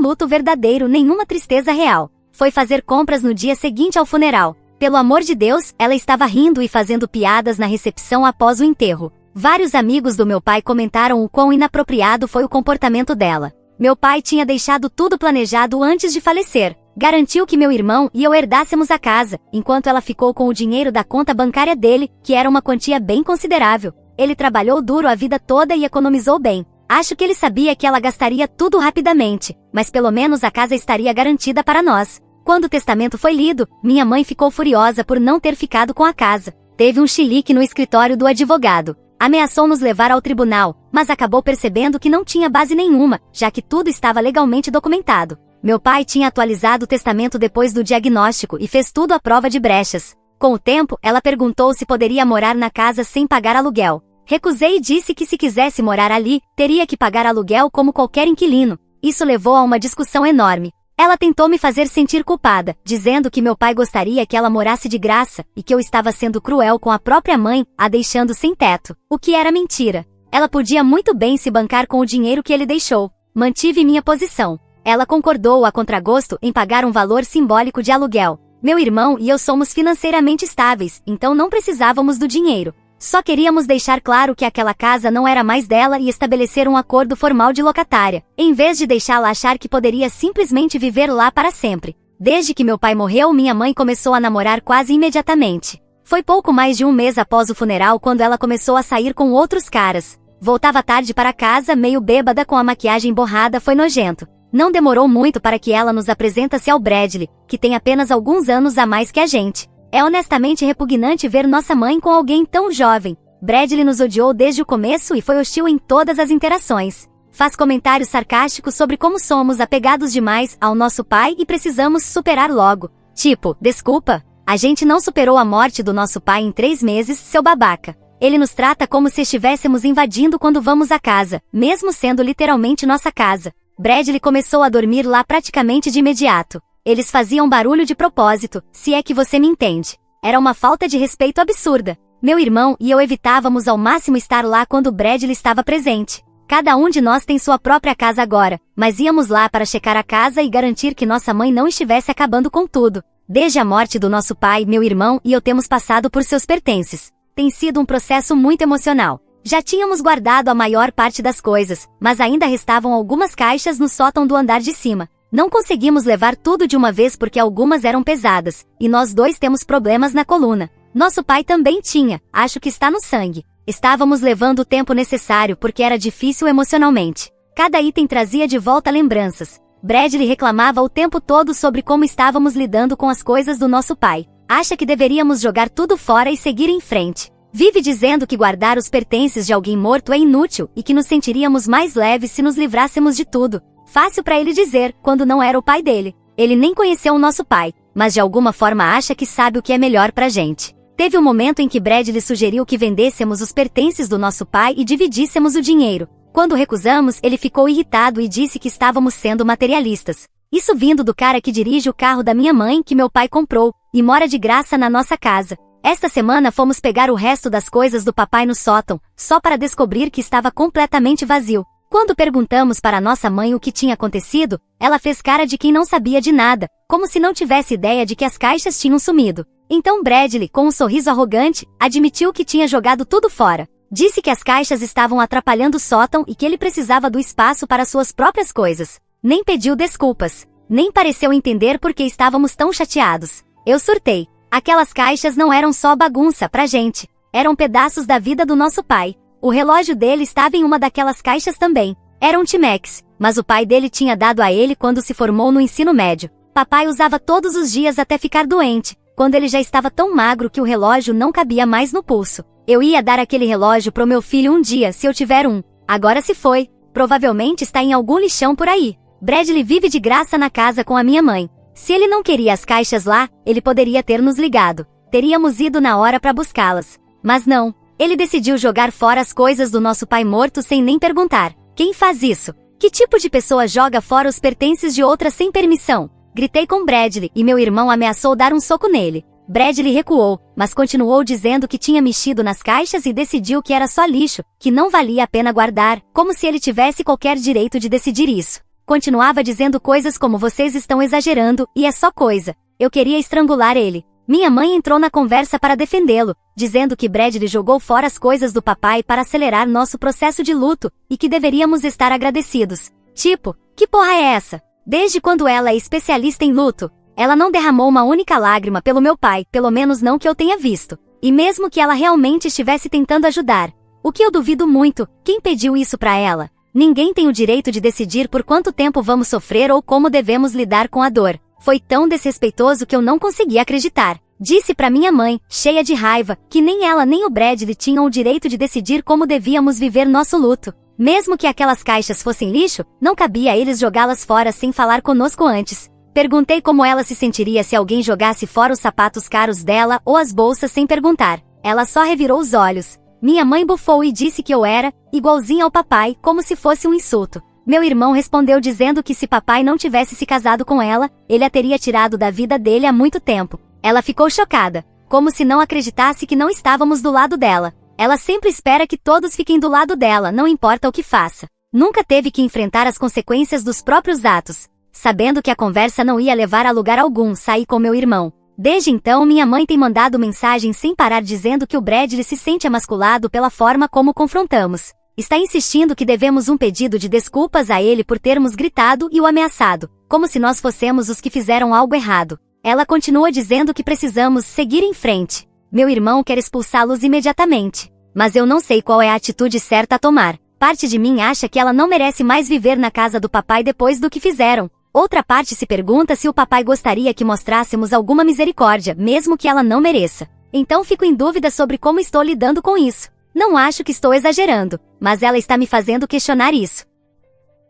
luto verdadeiro, nenhuma tristeza real. Foi fazer compras no dia seguinte ao funeral. Pelo amor de Deus, ela estava rindo e fazendo piadas na recepção após o enterro. Vários amigos do meu pai comentaram o quão inapropriado foi o comportamento dela. Meu pai tinha deixado tudo planejado antes de falecer. Garantiu que meu irmão e eu herdássemos a casa, enquanto ela ficou com o dinheiro da conta bancária dele, que era uma quantia bem considerável. Ele trabalhou duro a vida toda e economizou bem. Acho que ele sabia que ela gastaria tudo rapidamente, mas pelo menos a casa estaria garantida para nós. Quando o testamento foi lido, minha mãe ficou furiosa por não ter ficado com a casa. Teve um chilique no escritório do advogado. Ameaçou nos levar ao tribunal, mas acabou percebendo que não tinha base nenhuma, já que tudo estava legalmente documentado. Meu pai tinha atualizado o testamento depois do diagnóstico e fez tudo à prova de brechas. Com o tempo, ela perguntou se poderia morar na casa sem pagar aluguel. Recusei e disse que se quisesse morar ali, teria que pagar aluguel como qualquer inquilino. Isso levou a uma discussão enorme. Ela tentou me fazer sentir culpada, dizendo que meu pai gostaria que ela morasse de graça, e que eu estava sendo cruel com a própria mãe, a deixando sem teto. O que era mentira. Ela podia muito bem se bancar com o dinheiro que ele deixou. Mantive minha posição. Ela concordou a contragosto em pagar um valor simbólico de aluguel. Meu irmão e eu somos financeiramente estáveis, então não precisávamos do dinheiro. Só queríamos deixar claro que aquela casa não era mais dela e estabelecer um acordo formal de locatária, em vez de deixá-la achar que poderia simplesmente viver lá para sempre. Desde que meu pai morreu, minha mãe começou a namorar quase imediatamente. Foi pouco mais de um mês após o funeral quando ela começou a sair com outros caras. Voltava tarde para casa, meio bêbada com a maquiagem borrada, foi nojento. Não demorou muito para que ela nos apresentasse ao Bradley, que tem apenas alguns anos a mais que a gente. É honestamente repugnante ver nossa mãe com alguém tão jovem. Bradley nos odiou desde o começo e foi hostil em todas as interações. Faz comentários sarcásticos sobre como somos apegados demais ao nosso pai e precisamos superar logo. Tipo, desculpa, a gente não superou a morte do nosso pai em 3 meses, seu babaca. Ele nos trata como se estivéssemos invadindo quando vamos à casa, mesmo sendo literalmente nossa casa. Bradley começou a dormir lá praticamente de imediato. Eles faziam barulho de propósito, se é que você me entende. Era uma falta de respeito absurda. Meu irmão e eu evitávamos ao máximo estar lá quando Bradley estava presente. Cada um de nós tem sua própria casa agora, mas íamos lá para checar a casa e garantir que nossa mãe não estivesse acabando com tudo. Desde a morte do nosso pai, meu irmão e eu temos passado por seus pertences. Tem sido um processo muito emocional. Já tínhamos guardado a maior parte das coisas, mas ainda restavam algumas caixas no sótão do andar de cima. Não conseguimos levar tudo de uma vez porque algumas eram pesadas, e nós dois temos problemas na coluna. Nosso pai também tinha, acho que está no sangue. Estávamos levando o tempo necessário porque era difícil emocionalmente. Cada item trazia de volta lembranças. Bradley reclamava o tempo todo sobre como estávamos lidando com as coisas do nosso pai. Acha que deveríamos jogar tudo fora e seguir em frente. Vive dizendo que guardar os pertences de alguém morto é inútil e que nos sentiríamos mais leves se nos livrássemos de tudo. Fácil para ele dizer, quando não era o pai dele. Ele nem conheceu o nosso pai, mas de alguma forma acha que sabe o que é melhor pra gente. Teve um momento em que Bradley sugeriu que vendêssemos os pertences do nosso pai e dividíssemos o dinheiro. Quando recusamos, ele ficou irritado e disse que estávamos sendo materialistas. Isso vindo do cara que dirige o carro da minha mãe que meu pai comprou, e mora de graça na nossa casa. Esta semana fomos pegar o resto das coisas do papai no sótão, só para descobrir que estava completamente vazio. Quando perguntamos para nossa mãe o que tinha acontecido, ela fez cara de quem não sabia de nada, como se não tivesse ideia de que as caixas tinham sumido. Então Bradley, com um sorriso arrogante, admitiu que tinha jogado tudo fora. Disse que as caixas estavam atrapalhando o sótão e que ele precisava do espaço para suas próprias coisas. Nem pediu desculpas. Nem pareceu entender por que estávamos tão chateados. Eu surtei. Aquelas caixas não eram só bagunça pra gente. Eram pedaços da vida do nosso pai. O relógio dele estava em uma daquelas caixas também. Era um Timex, mas o pai dele tinha dado a ele quando se formou no ensino médio. Papai usava todos os dias até ficar doente, quando ele já estava tão magro que o relógio não cabia mais no pulso. Eu ia dar aquele relógio pro meu filho um dia, se eu tiver um. Agora se foi. Provavelmente está em algum lixão por aí. Bradley vive de graça na casa com a minha mãe. Se ele não queria as caixas lá, ele poderia ter nos ligado. Teríamos ido na hora para buscá-las. Mas não. Ele decidiu jogar fora as coisas do nosso pai morto sem nem perguntar. Quem faz isso? Que tipo de pessoa joga fora os pertences de outra sem permissão? Gritei com Bradley e meu irmão ameaçou dar um soco nele. Bradley recuou, mas continuou dizendo que tinha mexido nas caixas e decidiu que era só lixo, que não valia a pena guardar, como se ele tivesse qualquer direito de decidir isso. Continuava dizendo coisas como vocês estão exagerando, e é só coisa. Eu queria estrangular ele. Minha mãe entrou na conversa para defendê-lo, dizendo que Bradley jogou fora as coisas do papai para acelerar nosso processo de luto, e que deveríamos estar agradecidos. Tipo, que porra é essa? Desde quando ela é especialista em luto, ela não derramou uma única lágrima pelo meu pai, pelo menos não que eu tenha visto. E mesmo que ela realmente estivesse tentando ajudar, o que eu duvido muito, quem pediu isso para ela? Ninguém tem o direito de decidir por quanto tempo vamos sofrer ou como devemos lidar com a dor. Foi tão desrespeitoso que eu não consegui acreditar. Disse para minha mãe, cheia de raiva, que nem ela nem o Bradley tinham o direito de decidir como devíamos viver nosso luto. Mesmo que aquelas caixas fossem lixo, não cabia a eles jogá-las fora sem falar conosco antes. Perguntei como ela se sentiria se alguém jogasse fora os sapatos caros dela ou as bolsas sem perguntar. Ela só revirou os olhos. Minha mãe bufou e disse que eu era igualzinha ao papai, como se fosse um insulto. Meu irmão respondeu dizendo que se papai não tivesse se casado com ela, ele a teria tirado da vida dele há muito tempo. Ela ficou chocada, como se não acreditasse que não estávamos do lado dela. Ela sempre espera que todos fiquem do lado dela, não importa o que faça. Nunca teve que enfrentar as consequências dos próprios atos. Sabendo que a conversa não ia levar a lugar algum, saí com meu irmão. Desde então, minha mãe tem mandado mensagens sem parar dizendo que o Bradley se sente emasculado pela forma como o confrontamos. Está insistindo que devemos um pedido de desculpas a ele por termos gritado e o ameaçado, como se nós fossemos os que fizeram algo errado. Ela continua dizendo que precisamos seguir em frente. Meu irmão quer expulsá-los imediatamente. Mas eu não sei qual é a atitude certa a tomar. Parte de mim acha que ela não merece mais viver na casa do papai depois do que fizeram. Outra parte se pergunta se o papai gostaria que mostrássemos alguma misericórdia, mesmo que ela não mereça. Então fico em dúvida sobre como estou lidando com isso. Não acho que estou exagerando, mas ela está me fazendo questionar isso.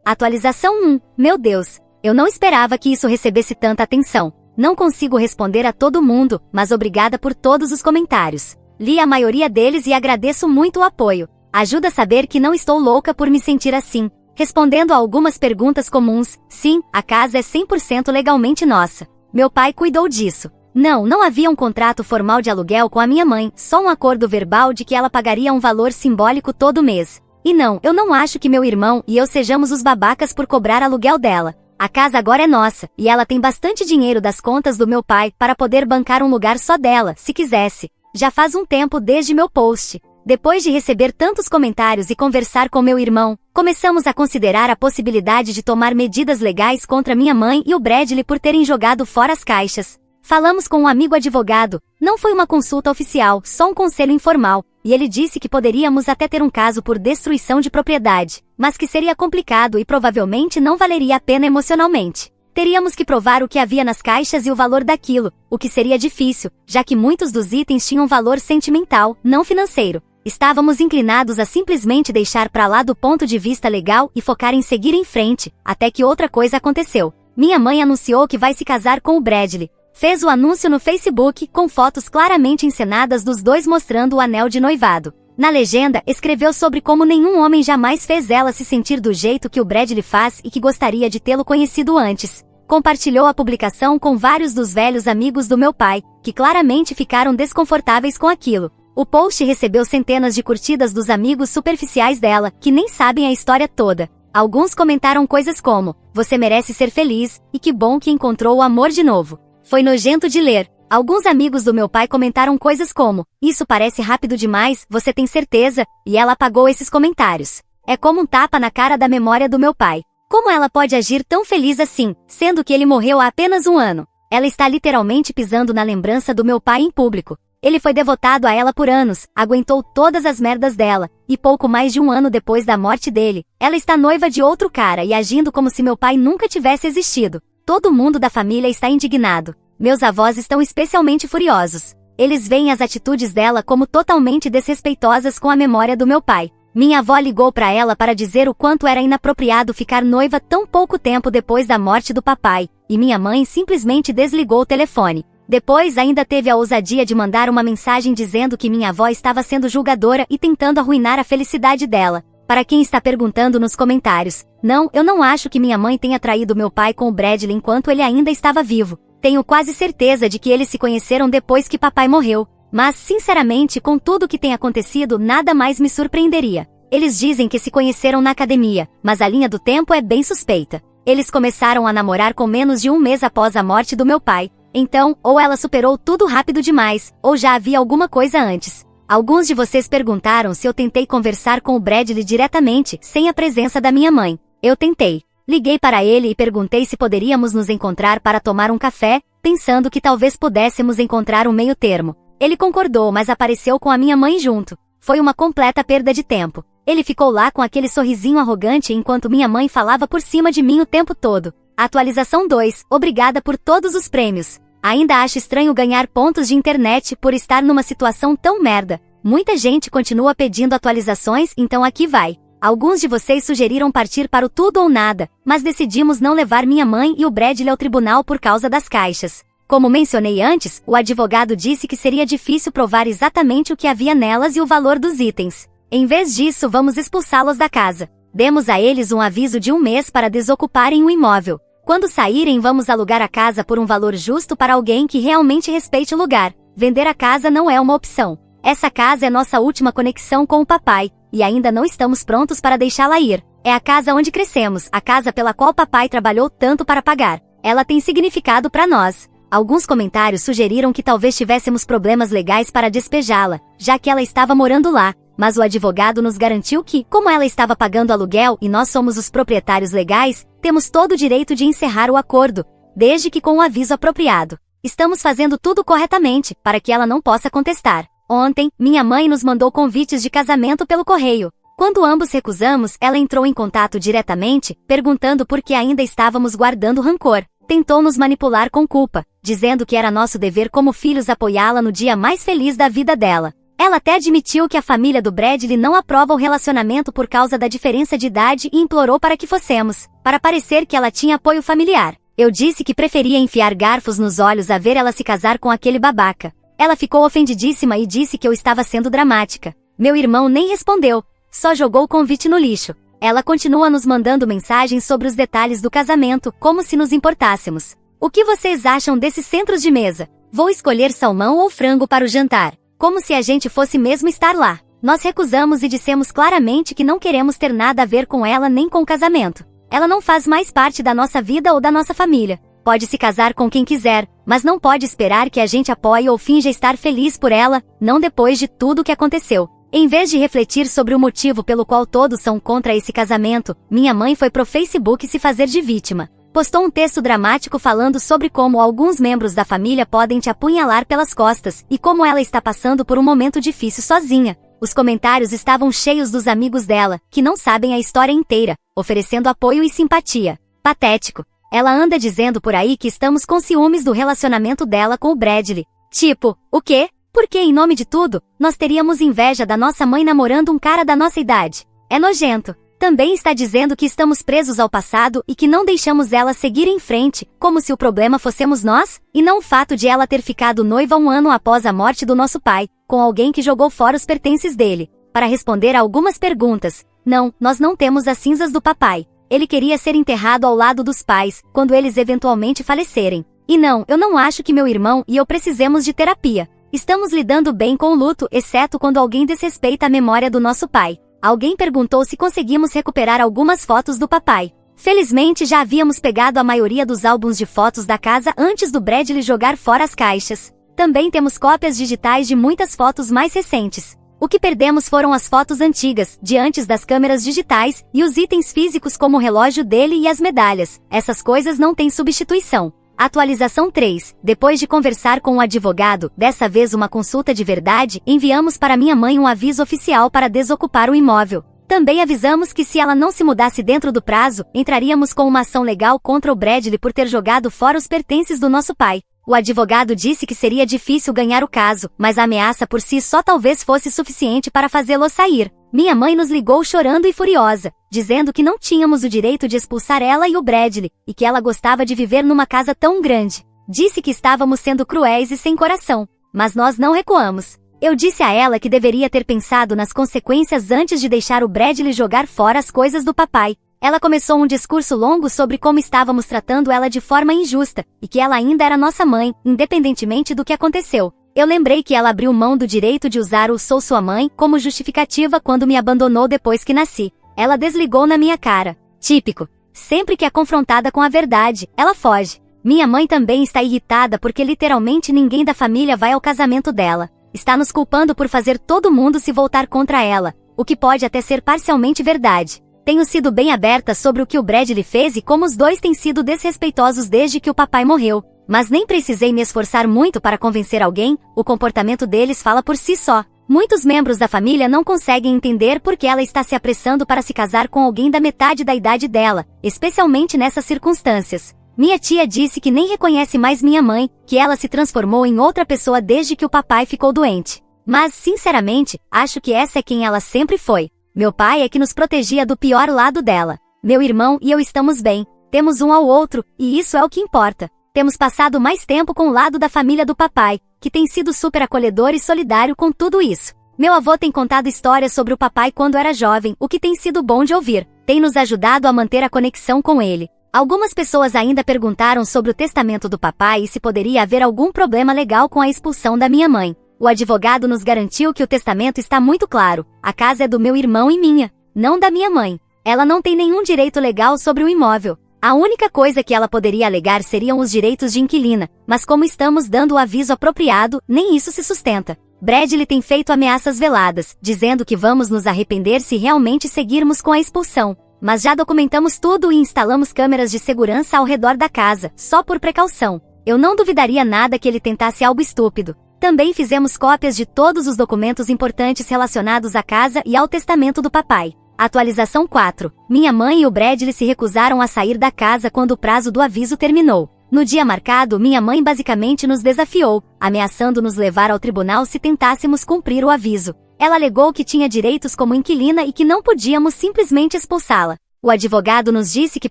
Atualização 1. Meu Deus, eu não esperava que isso recebesse tanta atenção. Não consigo responder a todo mundo, mas obrigada por todos os comentários. Li a maioria deles e agradeço muito o apoio. Ajuda a saber que não estou louca por me sentir assim. Respondendo a algumas perguntas comuns, sim, a casa é 100% legalmente nossa. Meu pai cuidou disso. Não havia um contrato formal de aluguel com a minha mãe, só um acordo verbal de que ela pagaria um valor simbólico todo mês. E não, eu não acho que meu irmão e eu sejamos os babacas por cobrar aluguel dela. A casa agora é nossa, e ela tem bastante dinheiro das contas do meu pai para poder bancar um lugar só dela, se quisesse. Já faz um tempo desde meu post. Depois de receber tantos comentários e conversar com meu irmão, começamos a considerar a possibilidade de tomar medidas legais contra minha mãe e o Bradley por terem jogado fora as caixas. Falamos com um amigo advogado, não foi uma consulta oficial, só um conselho informal, e ele disse que poderíamos até ter um caso por destruição de propriedade, mas que seria complicado e provavelmente não valeria a pena emocionalmente. Teríamos que provar o que havia nas caixas e o valor daquilo, o que seria difícil, já que muitos dos itens tinham valor sentimental, não financeiro. Estávamos inclinados a simplesmente deixar para lá do ponto de vista legal e focar em seguir em frente, até que outra coisa aconteceu. Minha mãe anunciou que vai se casar com o Bradley. Fez o anúncio no Facebook, com fotos claramente encenadas dos dois mostrando o anel de noivado. Na legenda, escreveu sobre como nenhum homem jamais fez ela se sentir do jeito que o Bradley faz e que gostaria de tê-lo conhecido antes. Compartilhou a publicação com vários dos velhos amigos do meu pai, que claramente ficaram desconfortáveis com aquilo. O post recebeu centenas de curtidas dos amigos superficiais dela, que nem sabem a história toda. Alguns comentaram coisas como: "Você merece ser feliz", e "Que bom que encontrou o amor de novo". Foi nojento de ler. Alguns amigos do meu pai comentaram coisas como: "Isso parece rápido demais, você tem certeza?", e ela apagou esses comentários. É como um tapa na cara da memória do meu pai. Como ela pode agir tão feliz assim, sendo que ele morreu há apenas um ano? Ela está literalmente pisando na lembrança do meu pai em público. Ele foi devotado a ela por anos, aguentou todas as merdas dela, e pouco mais de um ano depois da morte dele, ela está noiva de outro cara e agindo como se meu pai nunca tivesse existido. Todo mundo da família está indignado. Meus avós estão especialmente furiosos. Eles veem as atitudes dela como totalmente desrespeitosas com a memória do meu pai. Minha avó ligou para ela para dizer o quanto era inapropriado ficar noiva tão pouco tempo depois da morte do papai, e minha mãe simplesmente desligou o telefone. Depois ainda teve a ousadia de mandar uma mensagem dizendo que minha avó estava sendo julgadora e tentando arruinar a felicidade dela. Para quem está perguntando nos comentários, não, eu não acho que minha mãe tenha traído meu pai com o Bradley enquanto ele ainda estava vivo. Tenho quase certeza de que eles se conheceram depois que papai morreu. Mas, sinceramente, com tudo o que tem acontecido, nada mais me surpreenderia. Eles dizem que se conheceram na academia, mas a linha do tempo é bem suspeita. Eles começaram a namorar com menos de um mês após a morte do meu pai. Então, ou ela superou tudo rápido demais, ou já havia alguma coisa antes. Alguns de vocês perguntaram se eu tentei conversar com o Bradley diretamente, sem a presença da minha mãe. Eu tentei. Liguei para ele e perguntei se poderíamos nos encontrar para tomar um café, pensando que talvez pudéssemos encontrar um meio termo. Ele concordou, mas apareceu com a minha mãe junto. Foi uma completa perda de tempo. Ele ficou lá com aquele sorrisinho arrogante enquanto minha mãe falava por cima de mim o tempo todo. Atualização 2, obrigada por todos os prêmios. Ainda acho estranho ganhar pontos de internet por estar numa situação tão merda. Muita gente continua pedindo atualizações, então aqui vai. Alguns de vocês sugeriram partir para o tudo ou nada, mas decidimos não levar minha mãe e o Bradley ao tribunal por causa das caixas. Como mencionei antes, o advogado disse que seria difícil provar exatamente o que havia nelas e o valor dos itens. Em vez disso, vamos expulsá-los da casa. Demos a eles um aviso de um mês para desocuparem o imóvel. Quando saírem, vamos alugar a casa por um valor justo para alguém que realmente respeite o lugar. Vender a casa não é uma opção. Essa casa é nossa última conexão com o papai, e ainda não estamos prontos para deixá-la ir. É a casa onde crescemos, a casa pela qual papai trabalhou tanto para pagar. Ela tem significado para nós. Alguns comentários sugeriram que talvez tivéssemos problemas legais para despejá-la, já que ela estava morando lá. Mas o advogado nos garantiu que, como ela estava pagando aluguel e nós somos os proprietários legais, temos todo o direito de encerrar o acordo, desde que com o aviso apropriado. Estamos fazendo tudo corretamente, para que ela não possa contestar. Ontem, minha mãe nos mandou convites de casamento pelo correio. Quando ambos recusamos, ela entrou em contato diretamente, perguntando por que ainda estávamos guardando rancor. Tentou nos manipular com culpa, dizendo que era nosso dever como filhos apoiá-la no dia mais feliz da vida dela. Ela até admitiu que a família do Bradley não aprova o relacionamento por causa da diferença de idade e implorou para que fossemos, para parecer que ela tinha apoio familiar. Eu disse que preferia enfiar garfos nos olhos a ver ela se casar com aquele babaca. Ela ficou ofendidíssima e disse que eu estava sendo dramática. Meu irmão nem respondeu, só jogou o convite no lixo. Ela continua nos mandando mensagens sobre os detalhes do casamento, como se nos importássemos. O que vocês acham desses centros de mesa? Vou escolher salmão ou frango para o jantar. Como se a gente fosse mesmo estar lá. Nós recusamos e dissemos claramente que não queremos ter nada a ver com ela nem com o casamento. Ela não faz mais parte da nossa vida ou da nossa família. Pode se casar com quem quiser, mas não pode esperar que a gente apoie ou finja estar feliz por ela, não depois de tudo o que aconteceu. Em vez de refletir sobre o motivo pelo qual todos são contra esse casamento, minha mãe foi pro Facebook se fazer de vítima. Postou um texto dramático falando sobre como alguns membros da família podem te apunhalar pelas costas e como ela está passando por um momento difícil sozinha. Os comentários estavam cheios dos amigos dela, que não sabem a história inteira, oferecendo apoio e simpatia. Patético. Ela anda dizendo por aí que estamos com ciúmes do relacionamento dela com o Bradley. Tipo, o quê? Porque em nome de tudo, nós teríamos inveja da nossa mãe namorando um cara da nossa idade. É nojento. Também está dizendo que estamos presos ao passado e que não deixamos ela seguir em frente, como se o problema fossemos nós, e não o fato de ela ter ficado noiva um ano após a morte do nosso pai, com alguém que jogou fora os pertences dele. Para responder a algumas perguntas, não, nós não temos as cinzas do papai. Ele queria ser enterrado ao lado dos pais, quando eles eventualmente falecerem. E não, eu não acho que meu irmão e eu precisemos de terapia. Estamos lidando bem com o luto, exceto quando alguém desrespeita a memória do nosso pai. Alguém perguntou se conseguimos recuperar algumas fotos do papai. Felizmente já havíamos pegado a maioria dos álbuns de fotos da casa antes do Bradley jogar fora as caixas. Também temos cópias digitais de muitas fotos mais recentes. O que perdemos foram as fotos antigas, de antes das câmeras digitais, e os itens físicos como o relógio dele e as medalhas. Essas coisas não têm substituição. Atualização 3. Depois de conversar com um advogado, dessa vez uma consulta de verdade, enviamos para minha mãe um aviso oficial para desocupar o imóvel. Também avisamos que se ela não se mudasse dentro do prazo, entraríamos com uma ação legal contra o Bradley por ter jogado fora os pertences do nosso pai. O advogado disse que seria difícil ganhar o caso, mas a ameaça por si só talvez fosse suficiente para fazê-lo sair. Minha mãe nos ligou chorando e furiosa, dizendo que não tínhamos o direito de expulsar ela e o Bradley, e que ela gostava de viver numa casa tão grande. Disse que estávamos sendo cruéis e sem coração, mas nós não recuamos. Eu disse a ela que deveria ter pensado nas consequências antes de deixar o Bradley jogar fora as coisas do papai. Ela começou um discurso longo sobre como estávamos tratando ela de forma injusta, e que ela ainda era nossa mãe, independentemente do que aconteceu. Eu lembrei que ela abriu mão do direito de usar o "sou sua mãe" como justificativa quando me abandonou depois que nasci. Ela desligou na minha cara. Típico. Sempre que é confrontada com a verdade, ela foge. Minha mãe também está irritada porque literalmente ninguém da família vai ao casamento dela. Está nos culpando por fazer todo mundo se voltar contra ela, o que pode até ser parcialmente verdade. Tenho sido bem aberta sobre o que o Bradley fez e como os dois têm sido desrespeitosos desde que o papai morreu. Mas nem precisei me esforçar muito para convencer alguém, o comportamento deles fala por si só. Muitos membros da família não conseguem entender por que ela está se apressando para se casar com alguém da metade da idade dela, especialmente nessas circunstâncias. Minha tia disse que nem reconhece mais minha mãe, que ela se transformou em outra pessoa desde que o papai ficou doente. Mas, sinceramente, acho que essa é quem ela sempre foi. Meu pai é que nos protegia do pior lado dela. Meu irmão e eu estamos bem, temos um ao outro, e isso é o que importa. Temos passado mais tempo com o lado da família do papai, que tem sido super acolhedor e solidário com tudo isso. Meu avô tem contado histórias sobre o papai quando era jovem, o que tem sido bom de ouvir. Tem nos ajudado a manter a conexão com ele. Algumas pessoas ainda perguntaram sobre o testamento do papai e se poderia haver algum problema legal com a expulsão da minha mãe. O advogado nos garantiu que o testamento está muito claro. A casa é do meu irmão e minha, não da minha mãe. Ela não tem nenhum direito legal sobre o imóvel. A única coisa que ela poderia alegar seriam os direitos de inquilina, mas como estamos dando o aviso apropriado, nem isso se sustenta. Bradley tem feito ameaças veladas, dizendo que vamos nos arrepender se realmente seguirmos com a expulsão. Mas já documentamos tudo e instalamos câmeras de segurança ao redor da casa, só por precaução. Eu não duvidaria nada que ele tentasse algo estúpido. Também fizemos cópias de todos os documentos importantes relacionados à casa e ao testamento do papai. Atualização 4. Minha mãe e o Bradley se recusaram a sair da casa quando o prazo do aviso terminou. No dia marcado, minha mãe basicamente nos desafiou, ameaçando nos levar ao tribunal se tentássemos cumprir o aviso. Ela alegou que tinha direitos como inquilina e que não podíamos simplesmente expulsá-la. O advogado nos disse que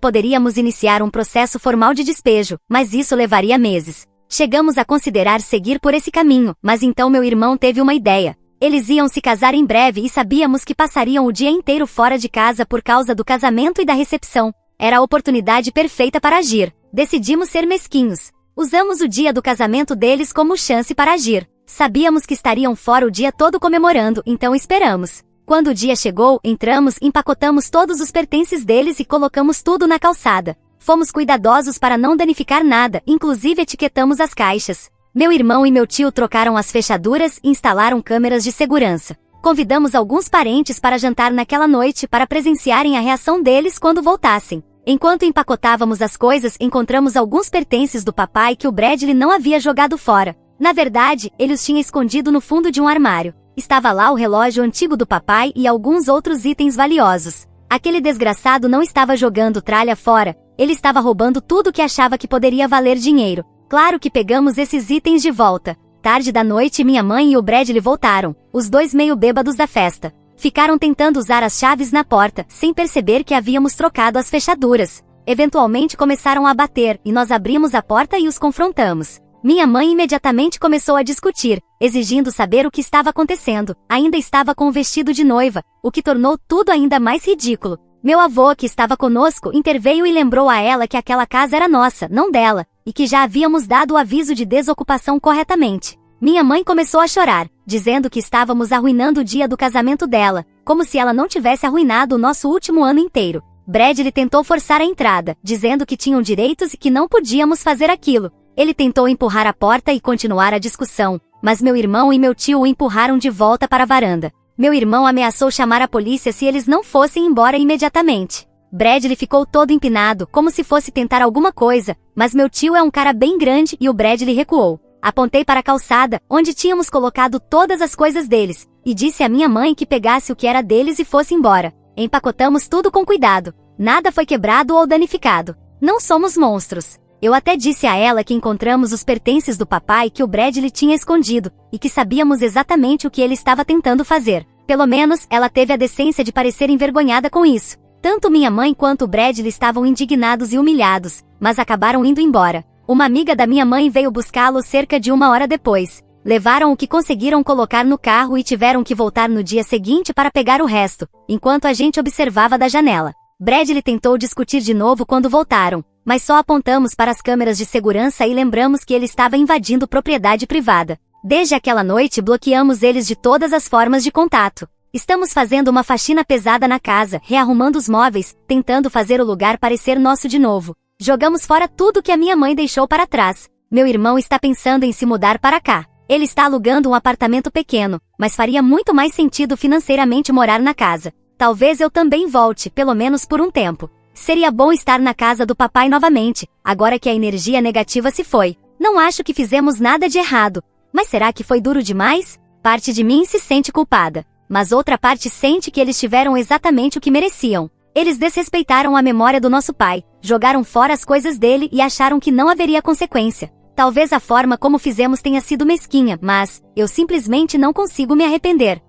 poderíamos iniciar um processo formal de despejo, mas isso levaria meses. Chegamos a considerar seguir por esse caminho, mas então meu irmão teve uma ideia. Eles iam se casar em breve e sabíamos que passariam o dia inteiro fora de casa por causa do casamento e da recepção. Era a oportunidade perfeita para agir. Decidimos ser mesquinhos. Usamos o dia do casamento deles como chance para agir. Sabíamos que estariam fora o dia todo comemorando, então esperamos. Quando o dia chegou, entramos, empacotamos todos os pertences deles e colocamos tudo na calçada. Fomos cuidadosos para não danificar nada, inclusive etiquetamos as caixas. Meu irmão e meu tio trocaram as fechaduras e instalaram câmeras de segurança. Convidamos alguns parentes para jantar naquela noite para presenciarem a reação deles quando voltassem. Enquanto empacotávamos as coisas, encontramos alguns pertences do papai que o Bradley não havia jogado fora. Na verdade, ele os tinha escondido no fundo de um armário. Estava lá o relógio antigo do papai e alguns outros itens valiosos. Aquele desgraçado não estava jogando tralha fora, ele estava roubando tudo que achava que poderia valer dinheiro. Claro que pegamos esses itens de volta. Tarde da noite minha mãe e o Bradley voltaram, os dois meio bêbados da festa. Ficaram tentando usar as chaves na porta, sem perceber que havíamos trocado as fechaduras. Eventualmente começaram a bater, e nós abrimos a porta e os confrontamos. Minha mãe imediatamente começou a discutir, exigindo saber o que estava acontecendo. Ainda estava com o vestido de noiva, o que tornou tudo ainda mais ridículo. Meu avô, que estava conosco, interveio e lembrou a ela que aquela casa era nossa, não dela, e que já havíamos dado o aviso de desocupação corretamente. Minha mãe começou a chorar, dizendo que estávamos arruinando o dia do casamento dela, como se ela não tivesse arruinado o nosso último ano inteiro. Bradley tentou forçar a entrada, dizendo que tinham direitos e que não podíamos fazer aquilo. Ele tentou empurrar a porta e continuar a discussão, mas meu irmão e meu tio o empurraram de volta para a varanda. Meu irmão ameaçou chamar a polícia se eles não fossem embora imediatamente. Bradley ficou todo empinado, como se fosse tentar alguma coisa, mas meu tio é um cara bem grande e o Bradley recuou. Apontei para a calçada, onde tínhamos colocado todas as coisas deles, e disse à minha mãe que pegasse o que era deles e fosse embora. Empacotamos tudo com cuidado. Nada foi quebrado ou danificado. Não somos monstros. Eu até disse a ela que encontramos os pertences do papai que o Bradley tinha escondido, e que sabíamos exatamente o que ele estava tentando fazer. Pelo menos, ela teve a decência de parecer envergonhada com isso. Tanto minha mãe quanto o Bradley estavam indignados e humilhados, mas acabaram indo embora. Uma amiga da minha mãe veio buscá-lo cerca de 1 hora depois. Levaram o que conseguiram colocar no carro e tiveram que voltar no dia seguinte para pegar o resto, enquanto a gente observava da janela. Bradley tentou discutir de novo quando voltaram, mas só apontamos para as câmeras de segurança e lembramos que ele estava invadindo propriedade privada. Desde aquela noite bloqueamos eles de todas as formas de contato. Estamos fazendo uma faxina pesada na casa, rearrumando os móveis, tentando fazer o lugar parecer nosso de novo. Jogamos fora tudo que a minha mãe deixou para trás. Meu irmão está pensando em se mudar para cá. Ele está alugando um apartamento pequeno, mas faria muito mais sentido financeiramente morar na casa. Talvez eu também volte, pelo menos por um tempo. Seria bom estar na casa do papai novamente, agora que a energia negativa se foi. Não acho que fizemos nada de errado. Mas será que foi duro demais? Parte de mim se sente culpada, mas outra parte sente que eles tiveram exatamente o que mereciam. Eles desrespeitaram a memória do nosso pai, jogaram fora as coisas dele e acharam que não haveria consequência. Talvez a forma como fizemos tenha sido mesquinha, mas eu simplesmente não consigo me arrepender.